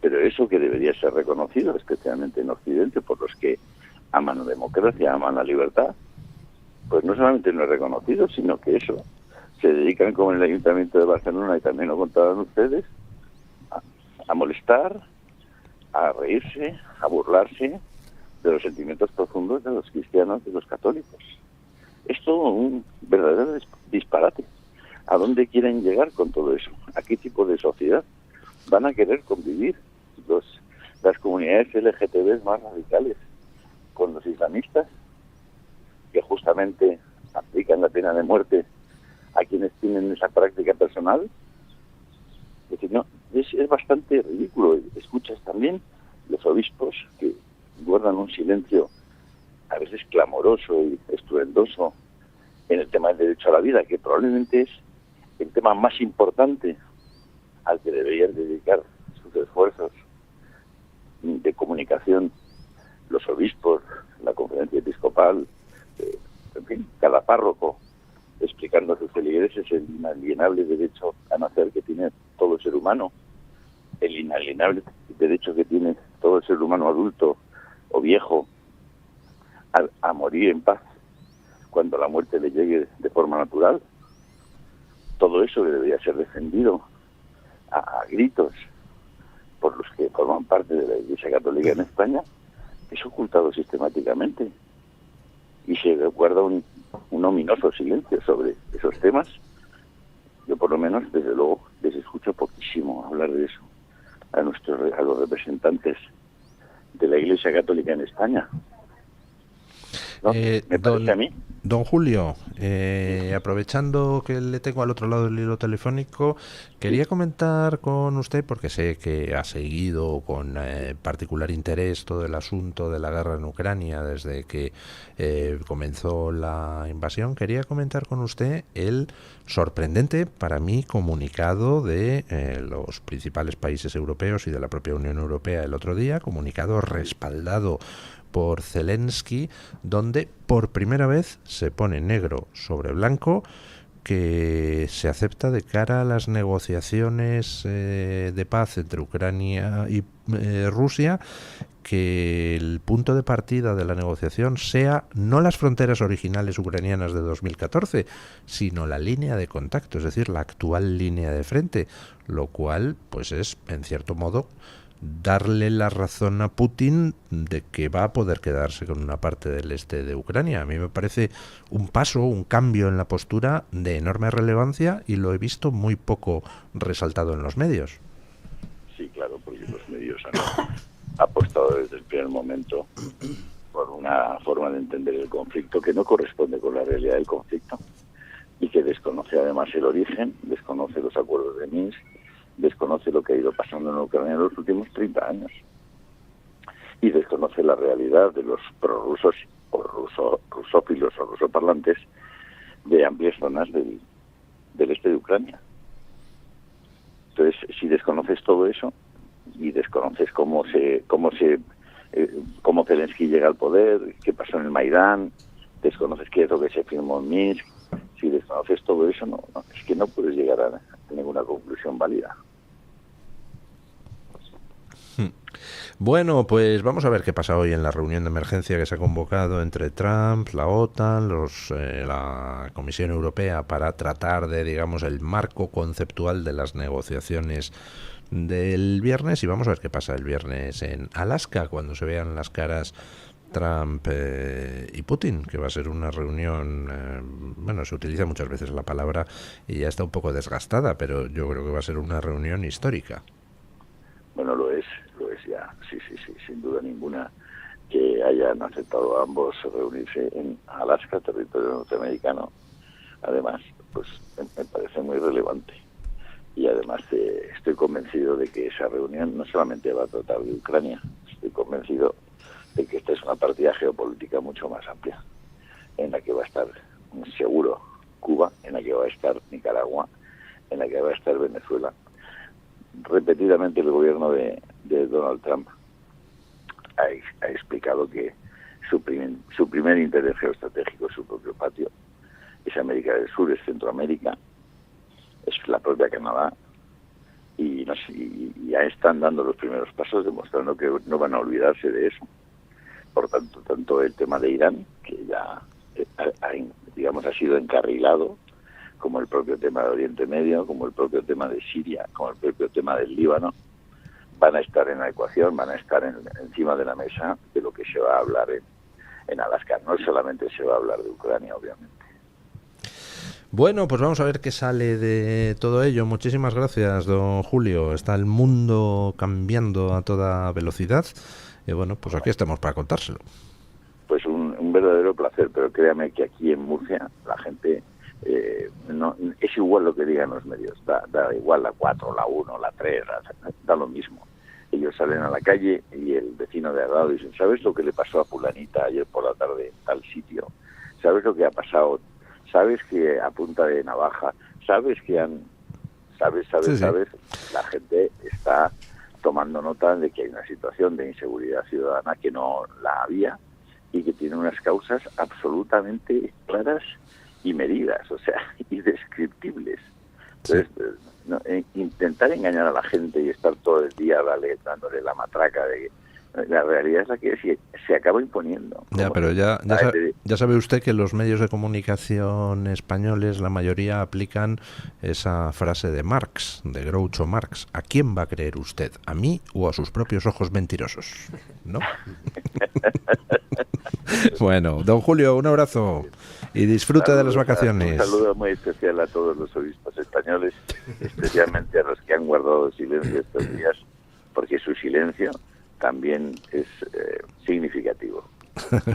Pero eso que debería ser reconocido, especialmente en Occidente, por los que aman la democracia, aman la libertad, pues no solamente no es reconocido, sino que eso se dedican, como en el Ayuntamiento de Barcelona, y también lo contaban ustedes, a molestar, a reírse, a burlarse de los sentimientos profundos de los cristianos, de los católicos. Es todo un verdadero disparate. ¿A dónde quieren llegar con todo eso? ¿A qué tipo de sociedad van a querer convivir las comunidades LGTB más radicales con los islamistas, que justamente aplican la pena de muerte a quienes tienen esa práctica personal? Es decir, no, es bastante ridículo. Escuchas también los obispos que guardan un silencio a veces clamoroso y estruendoso en el tema del derecho a la vida, que probablemente es el tema más importante al que deberían dedicar sus esfuerzos de comunicación los obispos, la conferencia episcopal, en fin, cada párroco, explicando a sus feligreses el inalienable derecho a nacer que tiene todo ser humano, el inalienable derecho que tiene todo ser humano adulto o viejo a morir en paz cuando la muerte le llegue de forma natural. Todo eso que debería ser defendido a gritos por los que forman parte de la Iglesia Católica en España, es ocultado sistemáticamente y se guarda un ominoso silencio sobre esos temas. Yo por lo menos, desde luego, les escucho poquísimo hablar de eso a los representantes de la Iglesia Católica en España. ¿No? Me parece a mí. Don Julio, aprovechando que le tengo al otro lado del hilo telefónico, quería comentar con usted, porque sé que ha seguido con particular interés todo el asunto de la guerra en Ucrania desde que comenzó la invasión. Quería comentar con usted el sorprendente para mí comunicado de los principales países europeos y de la propia Unión Europea el otro día, comunicado respaldado por Zelensky, donde por primera vez se pone negro sobre blanco que se acepta de cara a las negociaciones de paz entre Ucrania y Rusia, que el punto de partida de la negociación sea no las fronteras originales ucranianas de 2014, sino la línea de contacto, es decir, la actual línea de frente, lo cual pues es, en cierto modo, darle la razón a Putin de que va a poder quedarse con una parte del este de Ucrania. A mí me parece un paso, un cambio en la postura de enorme relevancia y lo he visto muy poco resaltado en los medios. Sí, claro, porque los medios han apostado desde el primer momento por una forma de entender el conflicto que no corresponde con la realidad del conflicto y que desconoce además el origen, desconoce los acuerdos de Minsk, desconoce lo que ha ido pasando en Ucrania en los últimos 30 años y desconoce la realidad de los prorrusos o rusófilos o rusoparlantes de amplias zonas del este de Ucrania. Entonces, si desconoces todo eso y desconoces cómo Zelensky llega al poder, qué pasó en el Maidán, desconoces qué es lo que se firmó en Minsk, si desconoces todo eso, no, es que no puedes llegar a ninguna conclusión válida. Bueno, pues vamos a ver qué pasa hoy en la reunión de emergencia que se ha convocado entre Trump, la OTAN, la Comisión Europea para tratar de, digamos, el marco conceptual de las negociaciones del viernes, y vamos a ver qué pasa el viernes en Alaska cuando se vean las caras Trump y Putin, que va a ser una reunión, bueno, se utiliza muchas veces la palabra y ya está un poco desgastada, pero yo creo que va a ser una reunión histórica. Bueno, lo es ya, sí, sin duda ninguna. que hayan aceptado ambos reunirse en Alaska, territorio norteamericano. Además, pues me parece muy relevante. Y además estoy convencido de que esa reunión no solamente va a tratar de Ucrania, estoy convencido de que esta es una partida geopolítica mucho más amplia, en la que va a estar seguro Cuba, en la que va a estar Nicaragua, en la que va a estar Venezuela. Repetidamente el gobierno de Donald Trump ha explicado que su primer interés geoestratégico es su propio patio, es América del Sur, es Centroamérica, es la propia Canadá, y ya están dando los primeros pasos demostrando que no van a olvidarse de eso. Por tanto el tema de Irán, que ya ha sido encarrilado, como el propio tema de Oriente Medio, como el propio tema de Siria, como el propio tema del Líbano, van a estar en la ecuación, van a estar encima de la mesa de lo que se va a hablar en Alaska. No solamente se va a hablar de Ucrania, obviamente. Bueno, pues vamos a ver qué sale de todo ello. Muchísimas gracias, don Julio. Está el mundo cambiando a toda velocidad. Y bueno, pues aquí estamos para contárselo. Pues un verdadero placer, pero créame que aquí en Murcia la gente... no es igual lo que digan los medios, da igual la 4, la 1, la 3, da lo mismo. Ellos salen a la calle y el vecino de al lado dice, ¿sabes lo que le pasó a fulanita ayer por la tarde en tal sitio? ¿Sabes lo que ha pasado? ¿Sabes que a punta de navaja? ¿Sabes que han... ¿Sabes? La gente está tomando nota de que hay una situación de inseguridad ciudadana que no la había y que tiene unas causas absolutamente claras y medidas, o sea, y descriptibles. Entonces, intentar engañar a la gente y estar todo el día dándole la matraca de... La realidad es la que se acaba imponiendo. Ya, pero ya sabe usted que los medios de comunicación españoles, la mayoría aplican esa frase de Marx, de Groucho Marx. ¿A quién va a creer usted? ¿A mí o a sus propios ojos mentirosos? ¿No? Bueno, don Julio, un abrazo y disfruta de las vacaciones. Un saludo muy especial a todos los obispos españoles, especialmente a los que han guardado silencio estos días, porque su silencio también es significativo.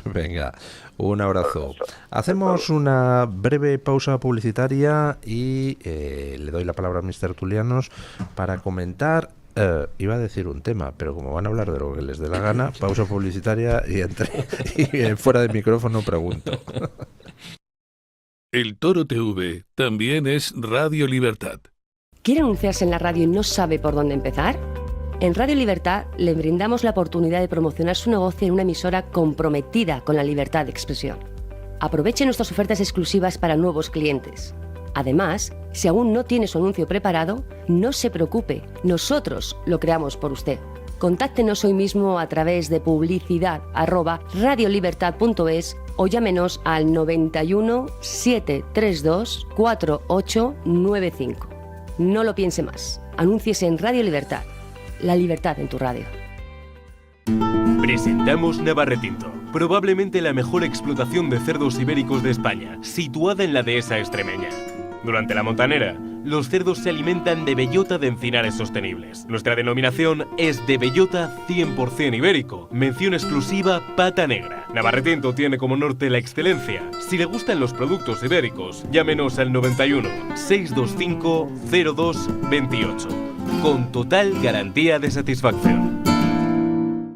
Venga, un abrazo. Hacemos una breve pausa publicitaria y le doy la palabra a mis tertulianos para comentar. Iba a decir un tema, pero como van a hablar de lo que les dé la gana, pausa publicitaria y fuera de micrófono pregunto. El Toro TV también es Radio Libertad. ¿Quiere anunciarse en la radio y no sabe por dónde empezar? En Radio Libertad le brindamos la oportunidad de promocionar su negocio en una emisora comprometida con la libertad de expresión. Aproveche nuestras ofertas exclusivas para nuevos clientes. Además, si aún no tiene su anuncio preparado, no se preocupe, nosotros lo creamos por usted. Contáctenos hoy mismo a través de publicidad@radiolibertad.es o llámenos al 91 732 4895. No lo piense más, anúnciese en Radio Libertad. La libertad en tu radio. Presentamos Navarretinto, probablemente la mejor explotación de cerdos ibéricos de España, situada en la dehesa extremeña. Durante la montanera, los cerdos se alimentan de bellota de encinares sostenibles. Nuestra denominación es de bellota 100% ibérico, mención exclusiva pata negra. Navarretinto tiene como norte la excelencia. Si le gustan los productos ibéricos, llámenos al 91 625 0228. Con total garantía de satisfacción.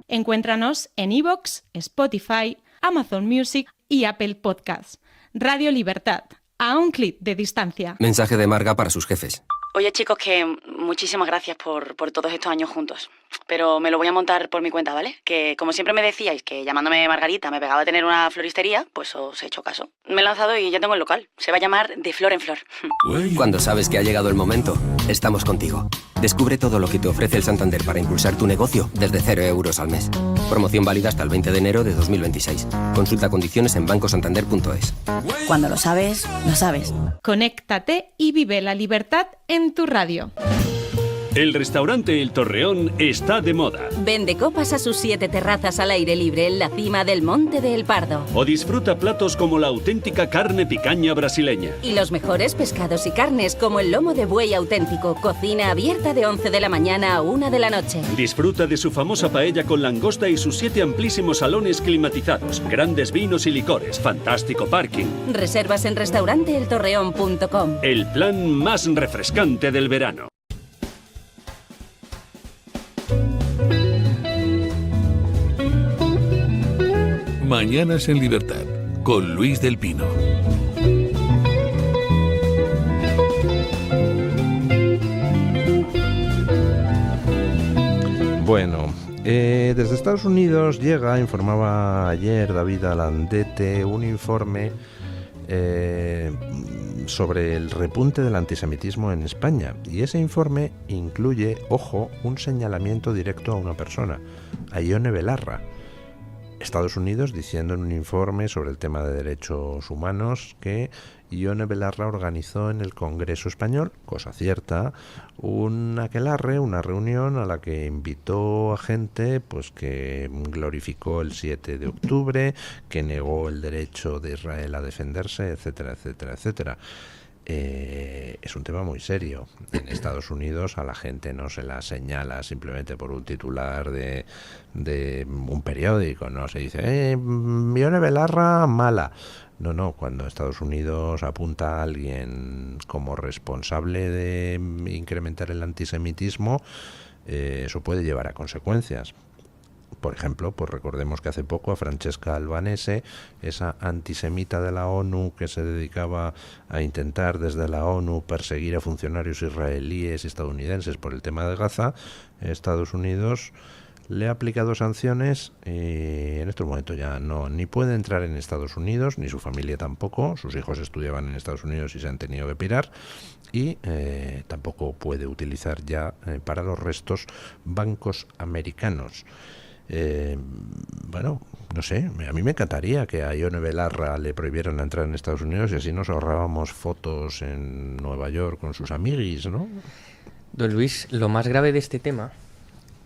Encuéntranos en iVoox, Spotify, Amazon Music y Apple Podcasts. Radio Libertad, a un clic de distancia. Mensaje de Marga para sus jefes. Oye, chicos, que muchísimas gracias por todos estos años juntos. Pero me lo voy a montar por mi cuenta, ¿vale? Que como siempre me decíais que llamándome Margarita me pegaba a tener una floristería, pues os he hecho caso. Me he lanzado y ya tengo el local. Se va a llamar De Flor en Flor. Cuando sabes que ha llegado el momento, estamos contigo. Descubre todo lo que te ofrece el Santander para impulsar tu negocio desde 0 euros al mes. Promoción válida hasta el 20 de enero de 2026. Consulta condiciones en bancosantander.es. Cuando lo sabes, lo sabes. Conéctate y vive la libertad en tu radio. El restaurante El Torreón está de moda. Vende copas a sus 7 terrazas al aire libre en la cima del Monte del Pardo. O disfruta platos como la auténtica carne picaña brasileña. Y los mejores pescados y carnes como el lomo de buey auténtico. Cocina abierta de 11 de la mañana a 1 de la noche. Disfruta de su famosa paella con langosta y sus 7 amplísimos salones climatizados. Grandes vinos y licores. Fantástico parking. Reservas en restauranteeltorreón.com. El plan más refrescante del verano. Mañanas en Libertad, con Luis del Pino. Bueno, desde Estados Unidos llega, informaba ayer David Alandete, un informe sobre el repunte del antisemitismo en España. Y ese informe incluye, ojo, un señalamiento directo a una persona, a Ione Belarra. Estados Unidos diciendo en un informe sobre el tema de derechos humanos que Ione Belarra organizó en el Congreso Español, cosa cierta, una reunión a la que invitó a gente pues que glorificó el 7 de octubre, que negó el derecho de Israel a defenderse, etcétera, etcétera, etcétera. Es un tema muy serio. En Estados Unidos a la gente no se la señala simplemente por un titular de un periódico, no se dice Ione Belarra mala. No, cuando Estados Unidos apunta a alguien como responsable de incrementar el antisemitismo, eso puede llevar a consecuencias. Por ejemplo, pues recordemos que hace poco a Francesca Albanese, esa antisemita de la ONU que se dedicaba a intentar desde la ONU perseguir a funcionarios israelíes y estadounidenses por el tema de Gaza, Estados Unidos le ha aplicado sanciones y en estos momentos ya ni puede entrar en Estados Unidos, ni su familia tampoco. Sus hijos estudiaban en Estados Unidos y se han tenido que pirar, y tampoco puede utilizar ya para los restos bancos americanos. Bueno, no sé, a mí me encantaría que a Ione Belarra le prohibieran la entrada en Estados Unidos y así nos ahorrábamos fotos en Nueva York con sus amiguis, ¿no? Don Luis, lo más grave de este tema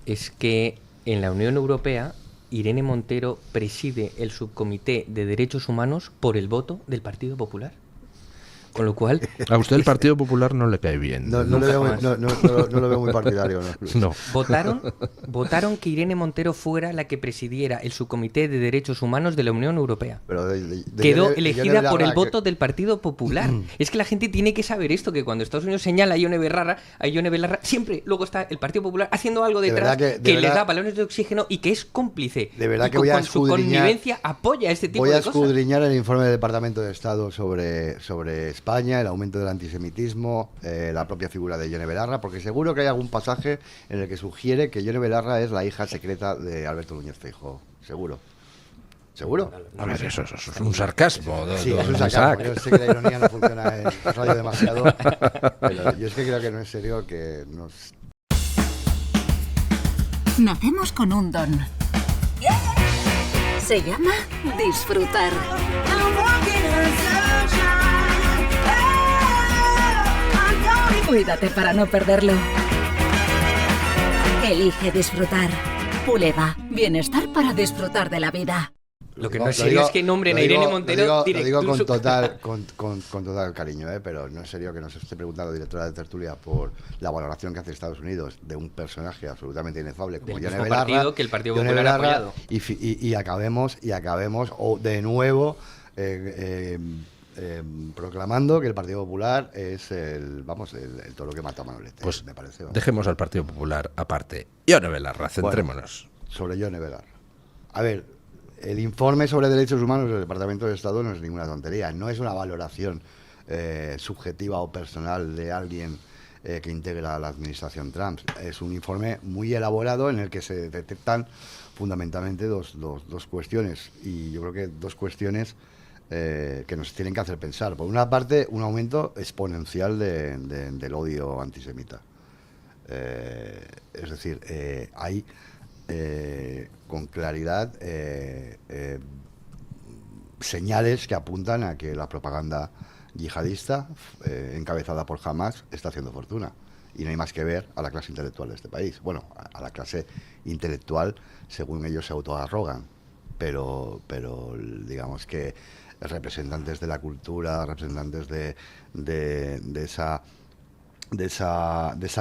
es que en la Unión Europea Irene Montero preside el subcomité de derechos humanos por el voto del Partido Popular. Con lo cual... A usted el Partido Popular no le cae bien. No lo veo muy partidario. No. Votaron que Irene Montero fuera la que presidiera el subcomité de derechos humanos de la Unión Europea. Pero quedó elegida por el voto del Partido Popular. Es que la gente tiene que saber esto, que cuando Estados Unidos señala a Ione Belarra, siempre luego está el Partido Popular haciendo algo detrás que le da balones de oxígeno y que es cómplice. De verdad y que voy a con su connivencia apoya este tipo de cosas. Voy a escudriñar el informe del Departamento de Estado sobre España, el aumento del antisemitismo, la propia figura de Ione Belarra, porque seguro que hay algún pasaje en el que sugiere que Ione Belarra es la hija secreta de Alberto Núñez Feijóo. Seguro. A ver, eso es un sarcasmo. Sí, es un sarcasmo. Yo sé que la ironía no funciona en radio demasiado, pero yo es que creo que no es serio que nos... Nacemos con un don. Se llama disfrutar. Cuídate para no perderlo. Elige disfrutar. Puleva, bienestar para disfrutar de la vida. Lo que no es serio es que nombren a Irene Montero directo. Lo digo con total cariño, pero no es serio que nos esté preguntando directora de tertulia por la valoración que hace Estados Unidos de un personaje absolutamente inefable como Ione Belarra, que el Partido Popular ha apoyado. Y acabemos de nuevo proclamando que el Partido Popular es el toro que mata a Manolete. Pues me parece. Dejemos al Partido Popular aparte. Ione Belarra, centrémonos. Sobre Ione Belarra. A ver, el informe sobre derechos humanos del Departamento de Estado no es ninguna tontería, no es una valoración subjetiva o personal de alguien que integra la administración Trump. Es un informe muy elaborado en el que se detectan fundamentalmente dos cuestiones, y yo creo que dos cuestiones que nos tienen que hacer pensar. Por una parte, un aumento exponencial del odio antisemita. Es decir, hay con claridad señales que apuntan a que la propaganda yihadista encabezada por Hamas está haciendo fortuna. y no hay más que ver a la clase intelectual de este país. Bueno, a la clase intelectual, según ellos se autoarrogan, pero digamos que representantes de la cultura, representantes de esa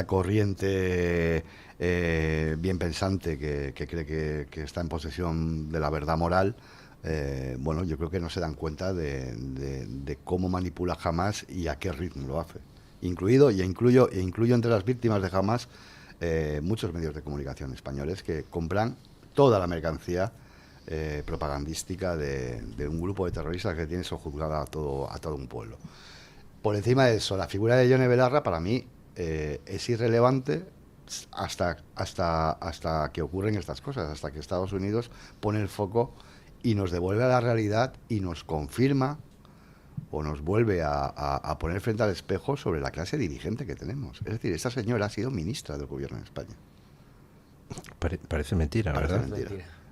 corriente bien pensante que cree que está en posesión de la verdad moral, bueno, yo creo que no se dan cuenta de cómo manipula Hamas y a qué ritmo lo hace. Incluyo entre las víctimas de Hamas muchos medios de comunicación españoles que compran toda la mercancía propagandística de un grupo de terroristas que tiene sojuzgada a todo un pueblo. Por encima de eso, la figura de Yone Belarra para mí es irrelevante hasta que ocurren estas cosas, hasta que Estados Unidos pone el foco y nos devuelve a la realidad y nos confirma o nos vuelve a poner frente al espejo sobre la clase dirigente que tenemos. Es decir, esta señora ha sido ministra del gobierno de España. Parece mentira, ¿verdad?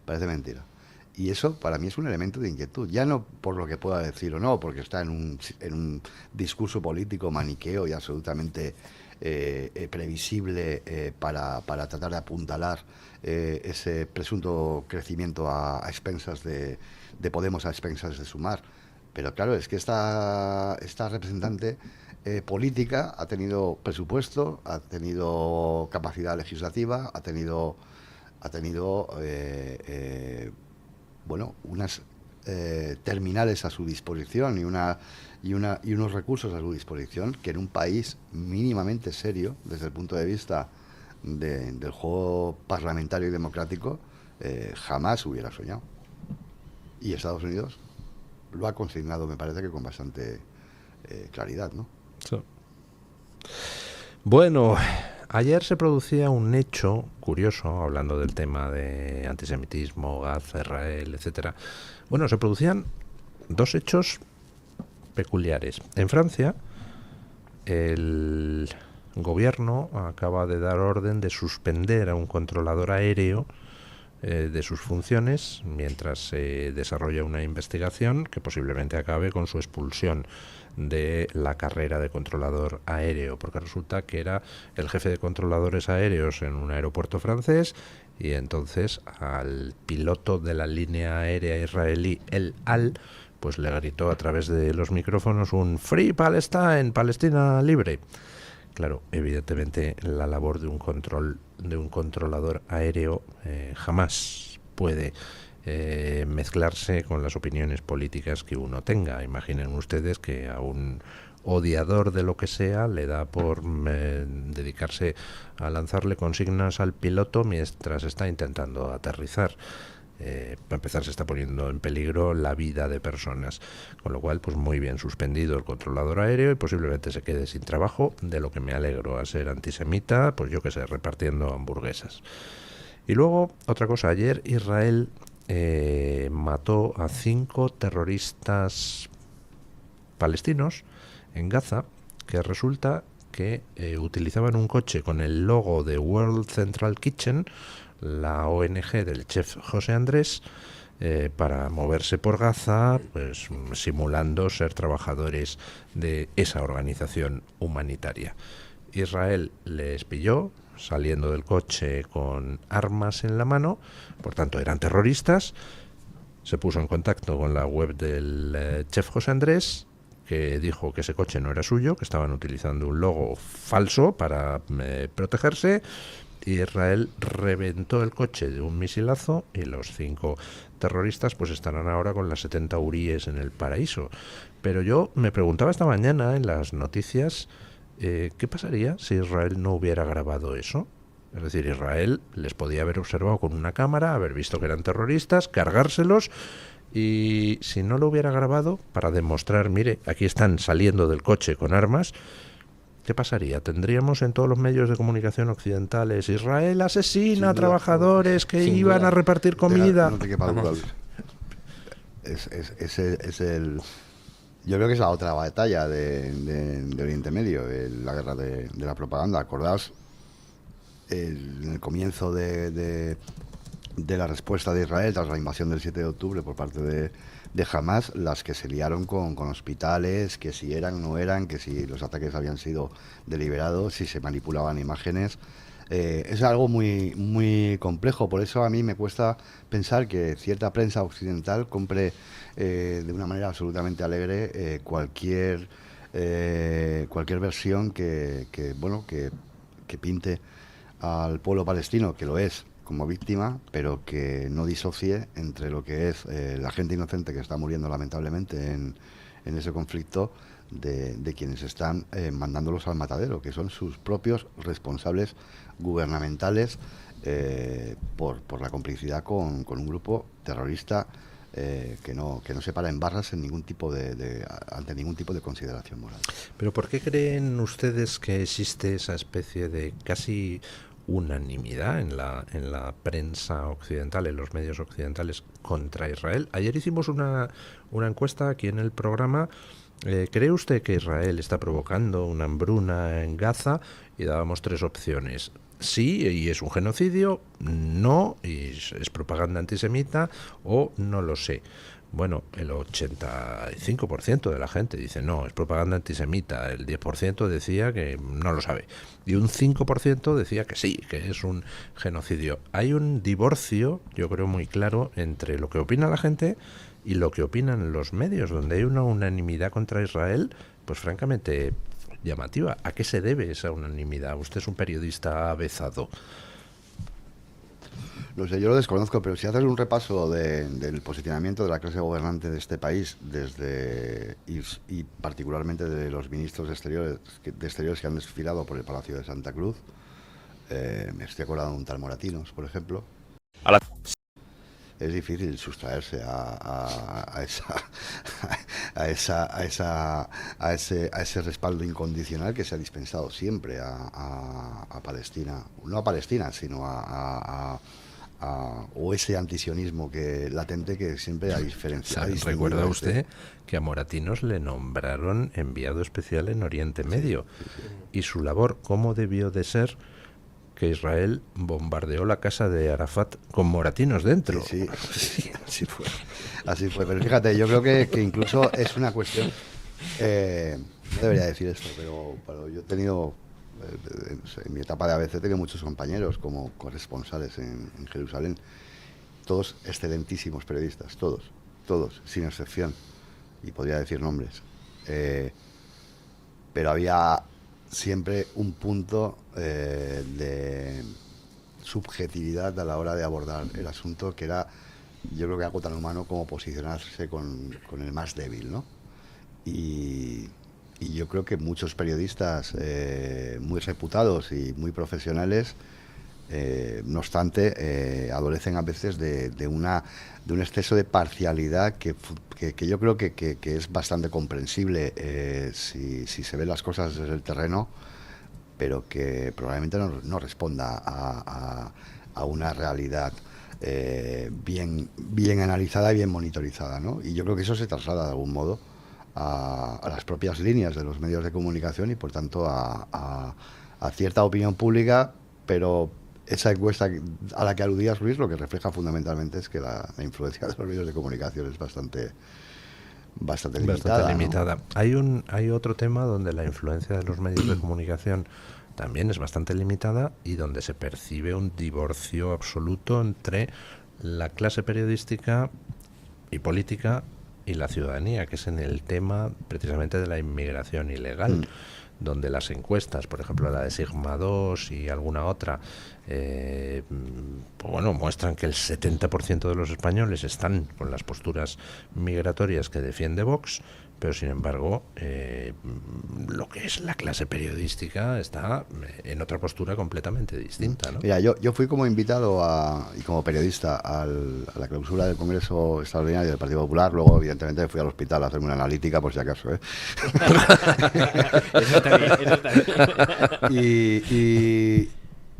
Parece mentira. Y eso para mí es un elemento de inquietud, ya no por lo que pueda decir o no, porque está en un discurso político maniqueo y absolutamente previsible para tratar de apuntalar ese presunto crecimiento a expensas de Podemos, a expensas de Sumar. Pero claro, es que esta representante política ha tenido presupuesto, ha tenido capacidad legislativa, ha tenido bueno, unas terminales a su disposición y unos recursos a su disposición que en un país mínimamente serio desde el punto de vista del juego parlamentario y democrático jamás hubiera soñado. Y Estados Unidos lo ha consignado, me parece que con bastante claridad, ¿no? Sí. Bueno, ayer se producía un hecho curioso, hablando del tema de antisemitismo, Gaza, Israel, etcétera. Bueno, se producían dos hechos peculiares. En Francia, el gobierno acaba de dar orden de suspender a un controlador aéreo de sus funciones mientras se desarrolla una investigación que posiblemente acabe con su expulsión de la carrera de controlador aéreo, porque resulta que era el jefe de controladores aéreos en un aeropuerto francés y entonces al piloto de la línea aérea israelí El Al pues le gritó a través de los micrófonos un Free Palestine, Palestina libre. Claro, evidentemente la labor de un controlador aéreo jamás puede mezclarse con las opiniones políticas que uno tenga. Imaginen ustedes que a un odiador de lo que sea le da por dedicarse a lanzarle consignas al piloto mientras está intentando aterrizar. Para empezar, se está poniendo en peligro la vida de personas, con lo cual pues muy bien suspendido el controlador aéreo y posiblemente se quede sin trabajo, de lo que me alegro. A ser antisemita, pues yo que sé, repartiendo hamburguesas. Y luego, otra cosa, ayer Israel mató a 5 terroristas palestinos en Gaza, que resulta que utilizaban un coche con el logo de World Central Kitchen, la ONG del chef José Andrés, para moverse por Gaza, pues simulando ser trabajadores de esa organización humanitaria. Israel les pilló saliendo del coche con armas en la mano, por tanto eran terroristas. Se puso en contacto con la web del chef José Andrés, que dijo que ese coche no era suyo, que estaban utilizando un logo falso para protegerse. Israel reventó el coche de un misilazo y los 5 terroristas pues estarán ahora con las 70 huríes en el paraíso. Pero yo me preguntaba esta mañana en las noticias ¿qué pasaría si Israel no hubiera grabado eso? Es decir, Israel les podía haber observado con una cámara, haber visto que eran terroristas, cargárselos, y si no lo hubiera grabado para demostrar, mire, aquí están saliendo del coche con armas, ¿qué pasaría? Tendríamos en todos los medios de comunicación occidentales: Israel asesina a trabajadores que iban a repartir comida. No te quepa duda. Yo creo que es la otra batalla de Oriente Medio, la guerra de la propaganda. Acordaos, en el comienzo de de la respuesta de Israel tras la invasión del 7 de octubre por parte de Hamas, las que se liaron con hospitales, que si eran o no eran, que si los ataques habían sido deliberados, si se manipulaban imágenes. Es algo muy, muy complejo, por eso a mí me cuesta pensar que cierta prensa occidental compre de una manera absolutamente alegre cualquier versión que pinte al pueblo palestino, que lo es, como víctima, pero que no disocie entre lo que es la gente inocente que está muriendo lamentablemente en ese conflicto de quienes están mandándolos al matadero, que son sus propios responsables gubernamentales por la complicidad con un grupo terrorista que no se para en barras en ningún tipo ante ningún tipo de consideración moral. Pero ¿por qué creen ustedes que existe esa especie de casi unanimidad en la prensa occidental, en los medios occidentales contra Israel? Ayer hicimos una encuesta aquí en el programa. ¿Cree usted que Israel está provocando una hambruna en Gaza? Y dábamos 3 opciones. Sí, y es un genocidio; no, y es propaganda antisemita; o no lo sé. Bueno, el 85% de la gente dice no, es propaganda antisemita. El 10% decía que no lo sabe. Y un 5% decía que sí, que es un genocidio. Hay un divorcio, yo creo, muy claro entre lo que opina la gente y lo que opinan los medios, donde hay una unanimidad contra Israel, pues francamente llamativa. ¿A qué se debe esa unanimidad? Usted es un periodista avezado. No sé, yo lo desconozco, pero si haces un repaso del posicionamiento de la clase gobernante de este país, y particularmente de los ministros de exteriores que han desfilado por el Palacio de Santa Cruz, me estoy acordando de un tal Moratinos, por ejemplo. Es difícil sustraerse a ese respaldo incondicional que se ha dispensado siempre a Palestina, no a Palestina, sino o ese antisionismo latente que siempre ha diferenciado. ¿Recuerda usted que a Moratinos le nombraron enviado especial en Oriente Medio? Sí, sí, sí. Y su labor, ¿cómo debió de ser que Israel bombardeó la casa de Arafat con Moratinos dentro? Sí, así fue. Así fue. Pero fíjate, yo creo que incluso es una cuestión... no debería decir esto, pero yo he tenido... En mi etapa de ABC he tenido muchos compañeros como corresponsales en Jerusalén, todos excelentísimos periodistas, todos, sin excepción, y podría decir nombres, pero había siempre un punto de subjetividad a la hora de abordar el asunto, que era, yo creo que algo tan humano como posicionarse con el más débil, ¿no? Y yo creo que muchos periodistas muy reputados y muy profesionales, no obstante, adolecen a veces de un exceso de parcialidad que yo creo que es bastante comprensible si se ven las cosas desde el terreno, pero que probablemente no responda a una realidad bien analizada y bien monitorizada, ¿no? Y yo creo que eso se traslada de algún modo a las propias líneas de los medios de comunicación y por tanto a cierta opinión pública, pero esa encuesta a la que aludías, Luis, lo que refleja fundamentalmente es que la influencia de los medios de comunicación es bastante limitada, ¿no? Hay otro tema donde la influencia de los medios de comunicación también es bastante limitada y donde se percibe un divorcio absoluto entre la clase periodística y política y la ciudadanía, que es en el tema precisamente de la inmigración ilegal, donde las encuestas, por ejemplo la de Sigma 2 y alguna otra, muestran que el 70% de los españoles están con las posturas migratorias que defiende Vox, pero sin embargo lo que es la clase periodística está en otra postura completamente distinta, ¿no? Mira, yo fui como invitado y como periodista a la clausura del Congreso Extraordinario del Partido Popular. Luego evidentemente fui al hospital a hacerme una analítica por si acaso, Eso está bien.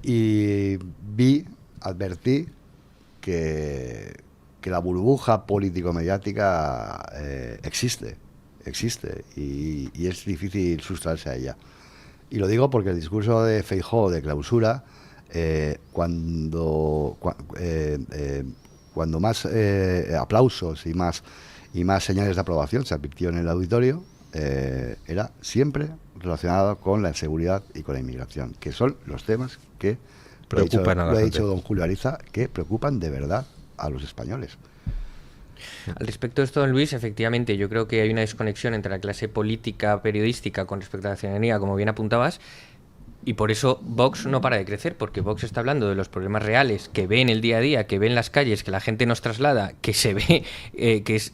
Y advertí que la burbuja político-mediática existe y es difícil sustraerse a ella. Y lo digo porque el discurso de Feijóo de clausura cuando más aplausos y más señales de aprobación se advirtió en el auditorio, era siempre relacionado con la seguridad y con la inmigración, que son los temas que preocupan a la gente. Lo ha dicho don Julio Ariza, que preocupan de verdad a los españoles. Al respecto de esto, don Luis, efectivamente, yo creo que hay una desconexión entre la clase política periodística con respecto a la ciudadanía, como bien apuntabas, y por eso Vox no para de crecer, porque Vox está hablando de los problemas reales que ve en el día a día, que ve en las calles, que la gente nos traslada, que se ve, que es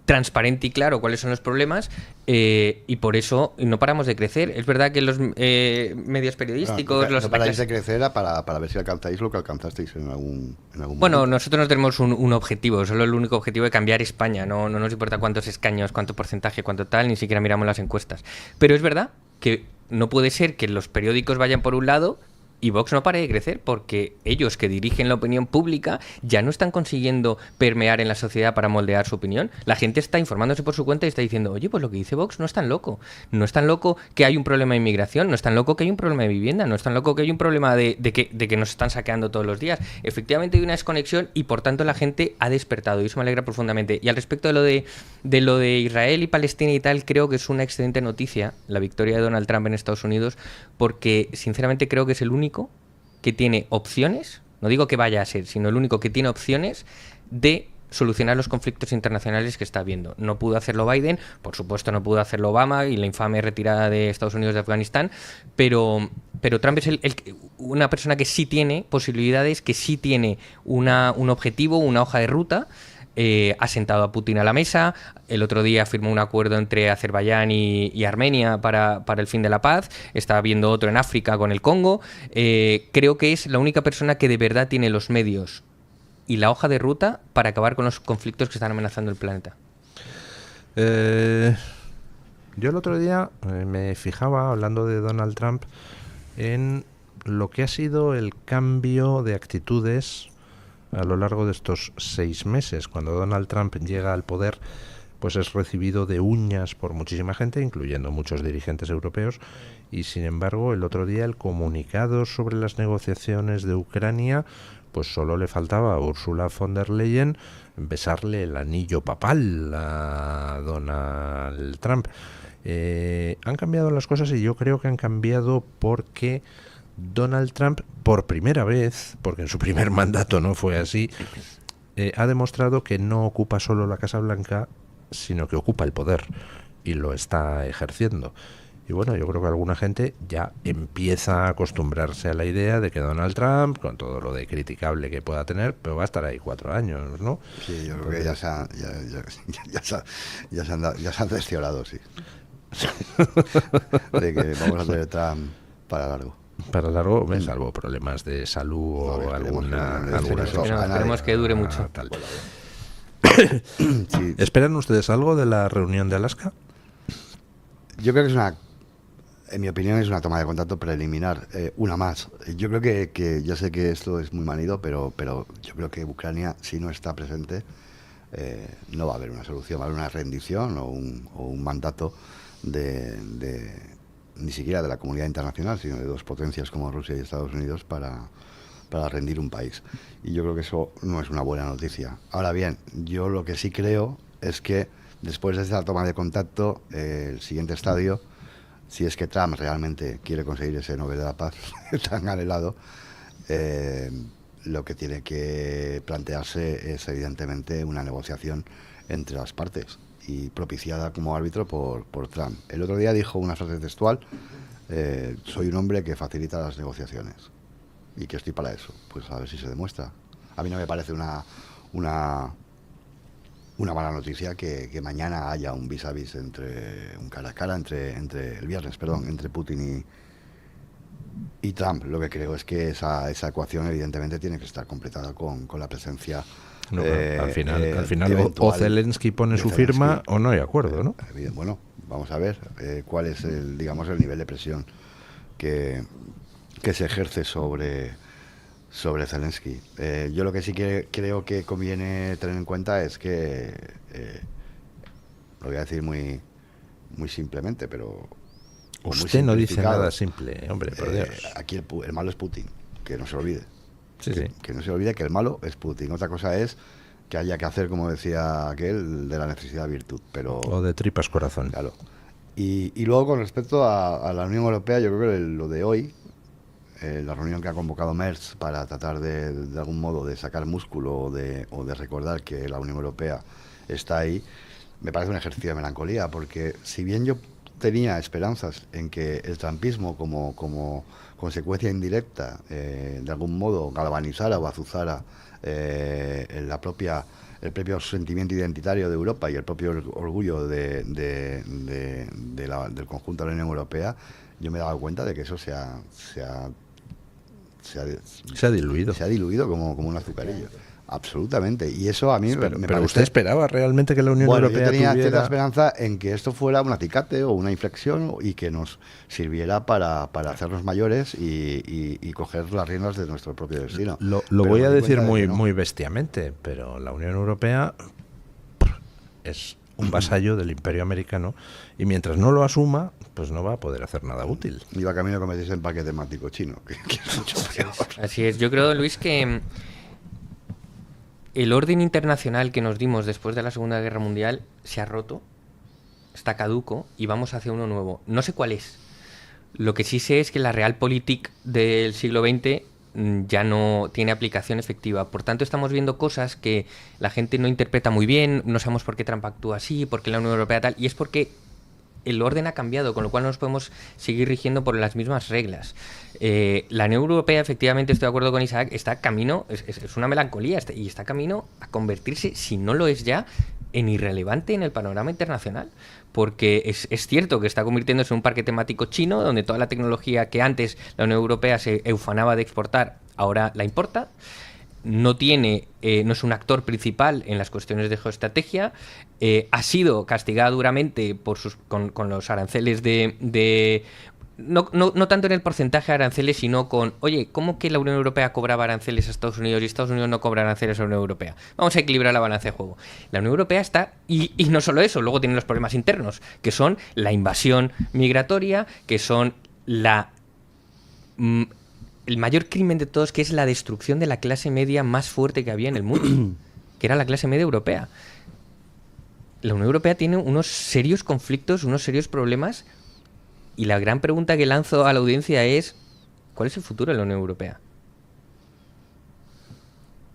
transparente y claro cuáles son los problemas, y por eso no paramos de crecer. Es verdad que los medios periodísticos... No paráis de crecer para ver si alcanzáis lo que alcanzasteis en algún Bueno, momento. nosotros no tenemos un objetivo, solo el único objetivo de cambiar España. No nos importa cuántos escaños, cuánto porcentaje, cuánto tal, ni siquiera miramos las encuestas. Pero es verdad que no puede ser que los periódicos vayan por un lado y Vox no pare de crecer, porque ellos, que dirigen la opinión pública, ya no están consiguiendo permear en la sociedad para moldear su opinión. La gente está informándose por su cuenta y está diciendo, oye, pues lo que dice Vox no es tan loco. No es tan loco que hay un problema de inmigración, no es tan loco que hay un problema de vivienda, no es tan loco que hay un problema de que nos están saqueando todos los días. Efectivamente hay una desconexión y por tanto la gente ha despertado y eso me alegra profundamente. Y al respecto de lo de Israel y Palestina y tal, creo que es una excelente noticia la victoria de Donald Trump en Estados Unidos, porque sinceramente creo que es el único que tiene opciones, no digo que vaya a ser, sino el único que tiene opciones de solucionar los conflictos internacionales que está habiendo. No pudo hacerlo Biden, por supuesto no pudo hacerlo Obama y la infame retirada de Estados Unidos de Afganistán, pero Trump es una persona que sí tiene posibilidades, que sí tiene un objetivo, una hoja de ruta. Ha sentado a Putin a la mesa. El otro día firmó un acuerdo entre Azerbaiyán y Armenia para el fin de la paz. Está habiendo otro en África con el Congo. Creo que es la única persona que de verdad tiene los medios y la hoja de ruta para acabar con los conflictos que están amenazando el planeta. Yo el otro día me fijaba, hablando de Donald Trump, en lo que ha sido el cambio de actitudes a lo largo de estos 6 meses. Cuando Donald Trump llega al poder, pues es recibido de uñas por muchísima gente, incluyendo muchos dirigentes europeos, y sin embargo el otro día el comunicado sobre las negociaciones de Ucrania, pues solo le faltaba a Ursula von der Leyen besarle el anillo papal a Donald Trump. Han cambiado las cosas y yo creo que han cambiado porque Donald Trump, por primera vez, porque en su primer mandato no fue así, ha demostrado que no ocupa solo la Casa Blanca, sino que ocupa el poder y lo está ejerciendo. Y bueno, yo creo que alguna gente ya empieza a acostumbrarse a la idea de que Donald Trump, con todo lo de criticable que pueda tener, pero va a estar ahí 4 años, ¿no? Sí, yo creo que ya se han cerciorado, sí. De que vamos a tener Trump para largo. Para largo, salvo problemas de salud o alguna esperemos que dure mucho. Tal. Sí. ¿Esperan ustedes algo de la reunión de Alaska? Yo creo que en mi opinión, es una toma de contacto preliminar, una más. Yo creo que ya sé que esto es muy manido, pero yo creo que Ucrania, si no está presente, no va a haber una solución, va a haber una rendición o un mandato ni siquiera de la comunidad internacional, sino de dos potencias como Rusia y Estados Unidos para rendir un país. Y yo creo que eso no es una buena noticia. Ahora bien, yo lo que sí creo es que después de esta toma de contacto, el siguiente estadio, si es que Trump realmente quiere conseguir ese Nobel de la Paz tan anhelado, lo que tiene que plantearse es evidentemente una negociación entre las partes y propiciada como árbitro por Trump. El otro día dijo una frase textual: soy un hombre que facilita las negociaciones y que estoy para eso. Pues a ver si se demuestra. A mí no me parece una mala noticia que mañana haya un vis a vis, un cara a cara entre el viernes, entre Putin y Trump. Lo que creo es que esa ecuación evidentemente tiene que estar completada con la presencia. No, al final o Zelensky pone su firma o no hay acuerdo, ¿no? Bueno, vamos a ver cuál es el nivel de presión que se ejerce sobre Zelensky. Yo lo que sí que creo que conviene tener en cuenta es que, lo voy a decir muy, muy simplemente, pero Usted no dice nada simple, hombre, por Dios. Aquí el malo es Putin, que no se olvide. Sí. Que no se olvide que el malo es Putin. Otra cosa es que haya que hacer, como decía aquel, de la necesidad virtud. Pero, o de tripas corazón. Claro. Y luego, con respecto a la Unión Europea, yo creo que lo de hoy, la reunión que ha convocado Merz para tratar de algún modo de sacar músculo o de recordar que la Unión Europea está ahí, me parece un ejercicio de melancolía, porque si bien yo tenía esperanzas en que el trumpismo como consecuencia indirecta de algún modo galvanizara o azuzara el propio sentimiento identitario de Europa y el propio orgullo del conjunto de la Unión Europea, yo me he dado cuenta de que eso se ha diluido. Se ha diluido como un azucarillo. Absolutamente. Y eso a mí me pero parece... ¿usted esperaba realmente que la Unión Europea yo tenía tuviera... cierta esperanza en que esto fuera un acicate o una inflexión y que nos sirviera para hacernos mayores y coger las riendas de nuestro propio destino. Lo voy a decir muy bestiamente, pero la Unión Europea es un vasallo del Imperio Americano y mientras no lo asuma, pues no va a poder hacer nada útil. Iba camino que metiese en paquete temático chino, que es mucho peor. Así es. Yo creo, Luis, que el orden internacional que nos dimos después de la Segunda Guerra Mundial se ha roto, está caduco y vamos hacia uno nuevo. No sé cuál es. Lo que sí sé es que la Realpolitik del siglo XX ya no tiene aplicación efectiva. Por tanto, estamos viendo cosas que la gente no interpreta muy bien, no sabemos por qué Trump actúa así, por qué la Unión Europea tal, y es porque el orden ha cambiado, con lo cual no nos podemos seguir rigiendo por las mismas reglas. La Unión Europea, efectivamente, estoy de acuerdo con Isaac, está camino, es una melancolía, y está camino a convertirse, si no lo es ya, en irrelevante en el panorama internacional. Porque es cierto que está convirtiéndose en un parque temático chino, donde toda la tecnología que antes la Unión Europea se ufanaba de exportar, ahora la importa. No es un actor principal en las cuestiones de geoestrategia, ha sido castigada duramente con los aranceles no tanto en el porcentaje de aranceles, sino con, oye, ¿cómo que la Unión Europea cobraba aranceles a Estados Unidos y Estados Unidos no cobra aranceles a la Unión Europea? Vamos a equilibrar la balanza de juego. La Unión Europea está, y no solo eso, luego tienen los problemas internos, que son la invasión migratoria, que son el mayor crimen de todos, que es la destrucción de la clase media más fuerte que había en el mundo, que era la clase media europea. La Unión Europea tiene unos serios conflictos, unos serios problemas, y la gran pregunta que lanzo a la audiencia es: ¿cuál es el futuro de la Unión Europea?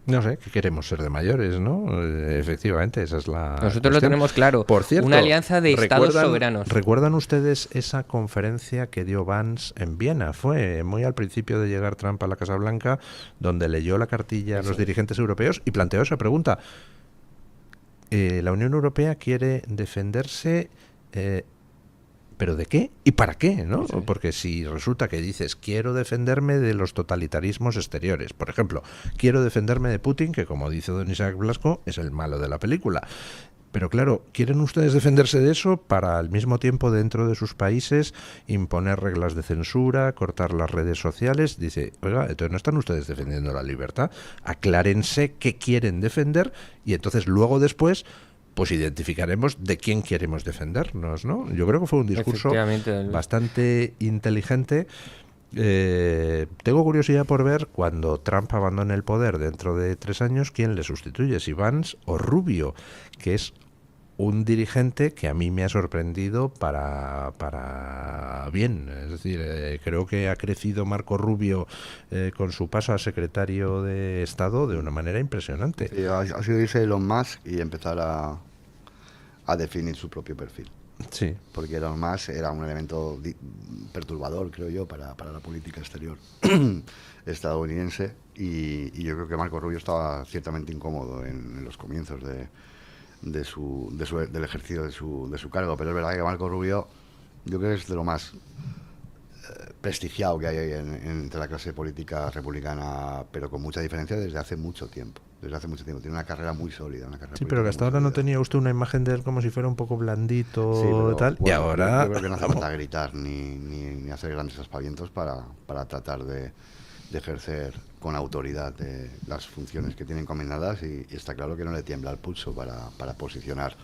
No sé, que queremos ser de mayores, ¿no? Efectivamente, esa es la Nosotros cuestión. Lo tenemos claro. Por cierto, una alianza de estados soberanos. ¿Recuerdan ustedes esa conferencia que dio Vance en Viena? Fue muy al principio de llegar Trump a la Casa Blanca, donde leyó la cartilla a los dirigentes europeos y planteó esa pregunta. La Unión Europea quiere defenderse... ¿pero de qué? ¿Y para qué? ¿No? Sí. Porque si resulta que dices, quiero defenderme de los totalitarismos exteriores, por ejemplo, quiero defenderme de Putin, que como dice don Isaac Blasco, es el malo de la película. Pero claro, ¿quieren ustedes defenderse de eso para al mismo tiempo dentro de sus países imponer reglas de censura, cortar las redes sociales? Dice, oiga, entonces no están ustedes defendiendo la libertad. Aclárense qué quieren defender y entonces luego después... pues identificaremos de quién queremos defendernos, ¿no? Yo creo que fue un discurso bastante inteligente. Tengo curiosidad por ver cuando Trump abandone el poder dentro de 3 años, quién le sustituye, si Vance o Rubio, que es un dirigente que a mí me ha sorprendido para bien. Es decir, creo que ha crecido Marco Rubio con su paso a secretario de Estado de una manera impresionante. Sí, ha sido irse Elon Musk y empezar a definir su propio perfil. Sí. Porque Elon Musk era un elemento perturbador, creo yo, para la política exterior estadounidense y yo creo que Marco Rubio estaba ciertamente incómodo en los comienzos del ejercicio de su cargo, pero es verdad que Marco Rubio yo creo que es de lo más prestigiado que hay entre la clase política republicana, pero con mucha diferencia desde hace mucho tiempo. Tiene una carrera muy sólida. Sí, pero que hasta ahora no tenía usted una imagen de él como si fuera un poco blandito, sí, pero, tal. Bueno, y ahora... Yo creo que no hace falta gritar ni hacer grandes aspavientos para tratar de ejercer con autoridad las funciones que tiene encomendadas y está claro que no le tiembla el pulso para posicionar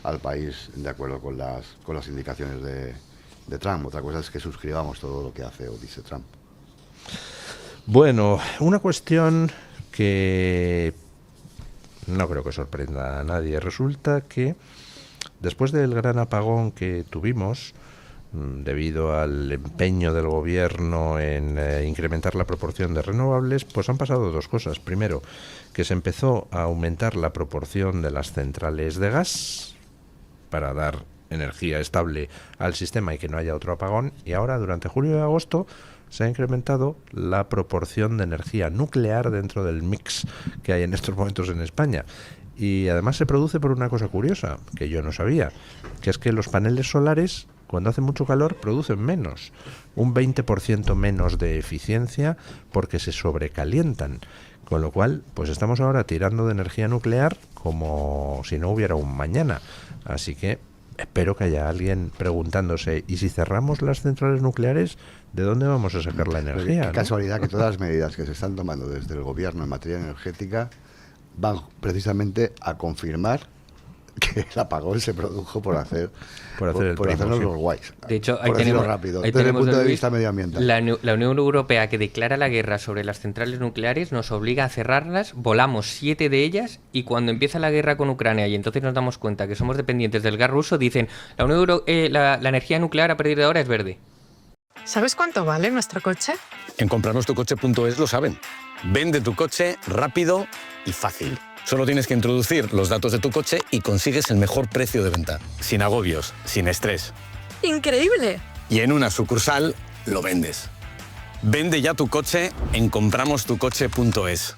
al país de acuerdo con las indicaciones Trump. Otra cosa es que suscribamos todo lo que hace o dice Trump. Bueno, una cuestión que no creo que sorprenda a nadie. Resulta que después del gran apagón que tuvimos, debido al empeño del gobierno en incrementar la proporción de renovables, pues han pasado dos cosas. Primero, que se empezó a aumentar la proporción de las centrales de gas para dar energía estable al sistema y que no haya otro apagón. Y ahora, durante julio y agosto, se ha incrementado la proporción de energía nuclear dentro del mix que hay en estos momentos en España. Y además se produce por una cosa curiosa, que yo no sabía, que es que los paneles solares, cuando hace mucho calor, producen menos, un 20% menos de eficiencia porque se sobrecalientan. Con lo cual, pues estamos ahora tirando de energía nuclear como si no hubiera un mañana. Así que espero que haya alguien preguntándose, ¿y si cerramos las centrales nucleares, de dónde vamos a sacar la energía? Qué casualidad que todas las medidas que se están tomando desde el gobierno en materia energética van precisamente a confirmar que el apagón se produjo por hacernos los guays. De hecho, ahí por tenemos, rápido, ahí desde el tenemos punto de Luis, vista medioambiental. La Unión Europea, que declara la guerra sobre las centrales nucleares, nos obliga a cerrarlas, volamos 7 de ellas, y cuando empieza la guerra con Ucrania y entonces nos damos cuenta que somos dependientes del gas ruso, dicen la energía nuclear a partir de ahora es verde. ¿Sabes cuánto vale nuestro coche? En comprarnostucoche.es lo saben. Vende tu coche rápido y fácil. Solo tienes que introducir los datos de tu coche y consigues el mejor precio de venta. Sin agobios, sin estrés. ¡Increíble! Y en una sucursal lo vendes. Vende ya tu coche en compramostucoche.es.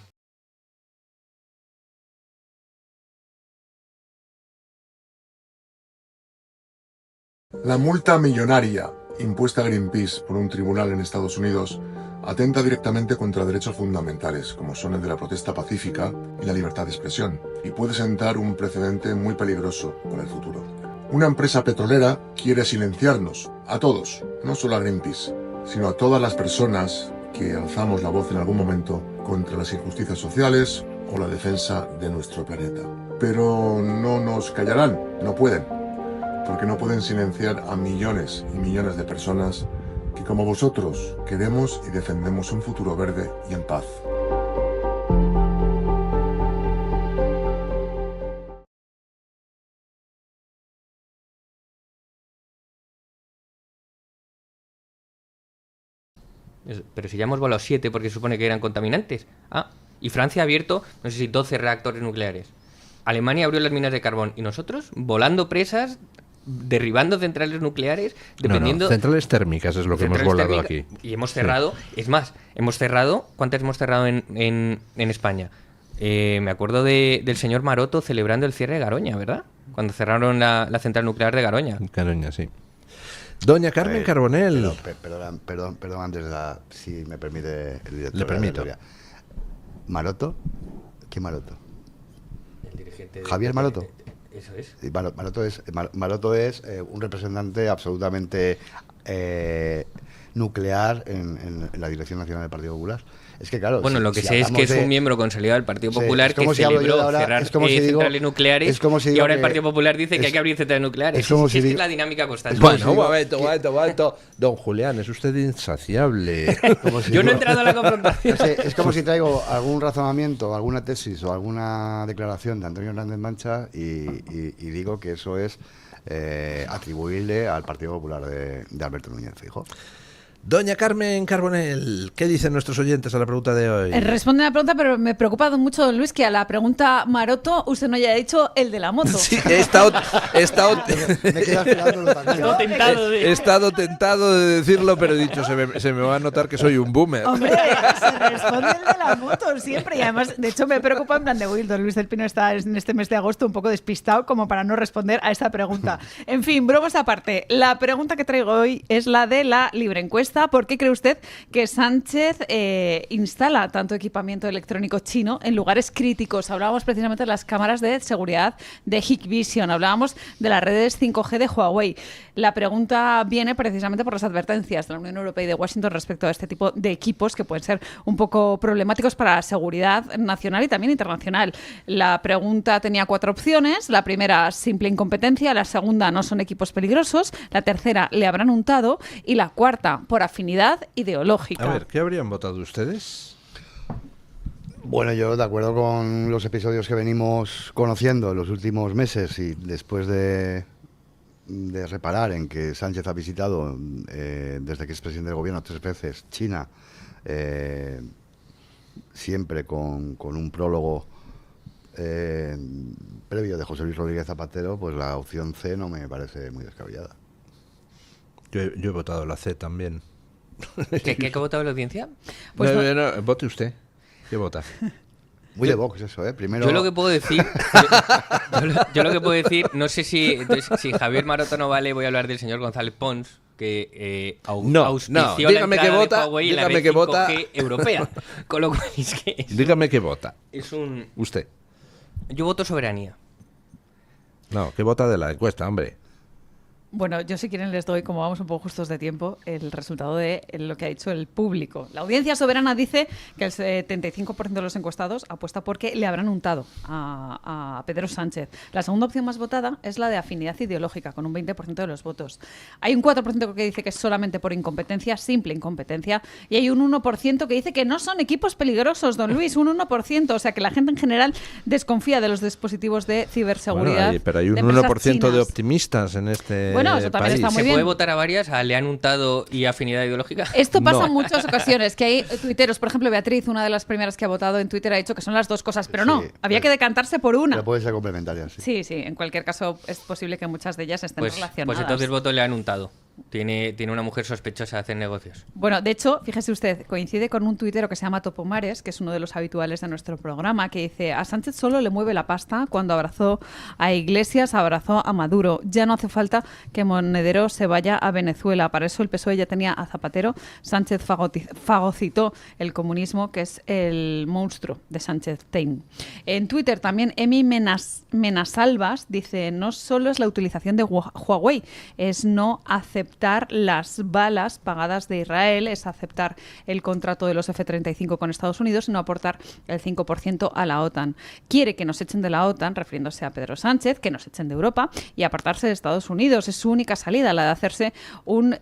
La multa millonaria impuesta a Greenpeace por un tribunal en Estados Unidos atenta directamente contra derechos fundamentales, como son el de la protesta pacífica y la libertad de expresión, y puede sentar un precedente muy peligroso para el futuro. Una empresa petrolera quiere silenciarnos, a todos, no solo a Greenpeace, sino a todas las personas que alzamos la voz en algún momento contra las injusticias sociales o la defensa de nuestro planeta. Pero no nos callarán, no pueden, porque no pueden silenciar a millones y millones de personas que, como vosotros, queremos y defendemos un futuro verde y en paz. Pero si ya hemos volado 7 porque se supone que eran contaminantes. Y Francia ha abierto, no sé si 12 reactores nucleares. Alemania abrió las minas de carbón. ¿Y nosotros? Volando presas, derribando centrales nucleares, dependiendo... No, centrales térmicas es lo que hemos volado aquí. Y hemos cerrado, es más, hemos cerrado... ¿Cuántas hemos cerrado en España? Me acuerdo del señor Maroto celebrando el cierre de Garoña, ¿verdad? Cuando cerraron la central nuclear de Garoña. Garoña, sí. Doña Carmen Carbonell. Perdón, antes si me permite el director. Le permito. ¿Maroto? ¿Qué Maroto? El dirigente Javier Maroto. Eso es. Maroto es un representante absolutamente nuclear en la Dirección Nacional del Partido Popular. Es que claro, bueno, lo que sé es que es un miembro consolidado del Partido Popular que celebró cerrar centrales nucleares y ahora el Partido Popular dice que hay que abrir centrales nucleares. Es que es la dinámica constante. Bueno, un momento. Don Julián, es usted insaciable. Yo no he entrado a la confrontación. Es como si traigo algún razonamiento, alguna tesis o alguna declaración de Antonio Hernández Mancha y digo que eso es atribuible al Partido Popular de Alberto Núñez Feijóo. Doña Carmen Carbonell, ¿qué dicen nuestros oyentes a la pregunta de hoy? Responde a la pregunta, pero me preocupa mucho, don Luis, que a la pregunta Maroto usted no haya dicho el de la moto. Sí, he estado tentado de decirlo, pero he dicho, se me va a notar que soy un boomer. Hombre, se responde el de la moto siempre. Y además, de hecho, me preocupa en plan de, don Luis del Pino está en este mes de agosto un poco despistado como para no responder a esta pregunta. En fin, bromas aparte, la pregunta que traigo hoy es la de la libre encuesta está por qué cree usted que Sánchez instala tanto equipamiento electrónico chino en lugares críticos. Hablábamos precisamente de las cámaras de seguridad de Hikvision, hablábamos de las redes 5G de Huawei. La pregunta viene precisamente por las advertencias de la Unión Europea y de Washington respecto a este tipo de equipos que pueden ser un poco problemáticos para la seguridad nacional y también internacional. La pregunta tenía 4 opciones. La primera, simple incompetencia. La segunda, no son equipos peligrosos. La tercera, le habrán untado. Y la cuarta, por afinidad ideológica. A ver, ¿qué habrían votado ustedes? Bueno, yo de acuerdo con los episodios que venimos conociendo en los últimos meses y después de reparar en que Sánchez ha visitado desde que es presidente del gobierno 3 veces China, siempre con un prólogo previo de José Luis Rodríguez Zapatero, pues la opción C no me parece muy descabellada. Yo he votado la C también. ¿Qué ha votado la audiencia? Pues no, vote usted. ¿Qué vota? Muy de Vox eso, ¿eh? Primero... Yo lo que puedo decir, yo lo que puedo decir, no sé si Javier Maroto no vale, voy a hablar del señor González Pons, que auspició la entrada de Huawei en la red 5G europea. Con lo cual es que dígame qué vota. Usted. Yo voto soberanía. No, ¿qué vota de la encuesta, hombre? Bueno, yo si quieren les doy, como vamos un poco justos de tiempo, el resultado de lo que ha dicho el público. La audiencia soberana dice que el 75% de los encuestados apuesta porque le habrán untado a Pedro Sánchez. La segunda opción más votada es la de afinidad ideológica, con un 20% de los votos. Hay un 4% que dice que es solamente por incompetencia, simple incompetencia, y hay un 1% que dice que no son equipos peligrosos, don Luis, un 1%. O sea que la gente en general desconfía de los dispositivos de ciberseguridad. Bueno, pero hay un 1% de optimistas en este eso también país. está muy ¿Se bien. puede votar a varias? ¿Le han untado y afinidad ideológica? Esto pasa en muchas ocasiones, que hay tuiteros, por ejemplo, Beatriz, una de las primeras que ha votado en Twitter, ha dicho que son las dos cosas, pero no, había que decantarse por una. Pero puede ser complementaria, sí. Sí, en cualquier caso es posible que muchas de ellas estén relacionadas. Pues entonces voto le han untado. Tiene una mujer sospechosa de hacer negocios. Bueno, de hecho, fíjese usted, coincide con un tuitero que se llama Topomares, que es uno de los habituales de nuestro programa, que dice: a Sánchez solo le mueve la pasta. Cuando abrazó a Iglesias, abrazó a Maduro. Ya no hace falta que Monedero se vaya a Venezuela. Para eso el PSOE ya tenía a Zapatero. Sánchez fagocitó el comunismo, que es el monstruo de Sánchez Tein. En Twitter también Emi Menasalvas dice: no solo es la utilización de Huawei, es no aceptar las balas pagadas de Israel, es aceptar el contrato de los F-35 con Estados Unidos y no aportar el 5% a la OTAN. Quiere que nos echen de la OTAN, refiriéndose a Pedro Sánchez, que nos echen de Europa y apartarse de Estados Unidos. Es su única salida, la de hacerse un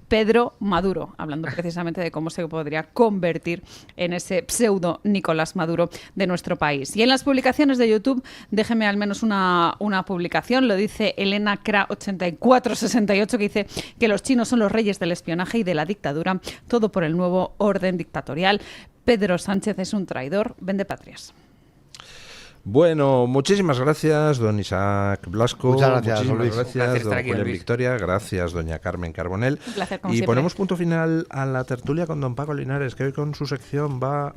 Pedro Maduro, hablando precisamente de cómo se podría convertir en ese pseudo Nicolás Maduro de nuestro país. Y en las publicaciones de YouTube, déjeme al menos una publicación, lo dice Elena Kra 8468, que dice que los chinos son los reyes del espionaje y de la dictadura, todo por el nuevo orden dictatorial. Pedro Sánchez es un traidor, vende patrias. Bueno, muchísimas gracias, don Isaac Blasco. Muchas gracias, muchísimas Luis. gracias, don Julián Victoria. Gracias, doña Carmen Carbonell. Un placer, como y siempre. ponemos punto final a la tertulia con don Paco Linares, que hoy con su sección va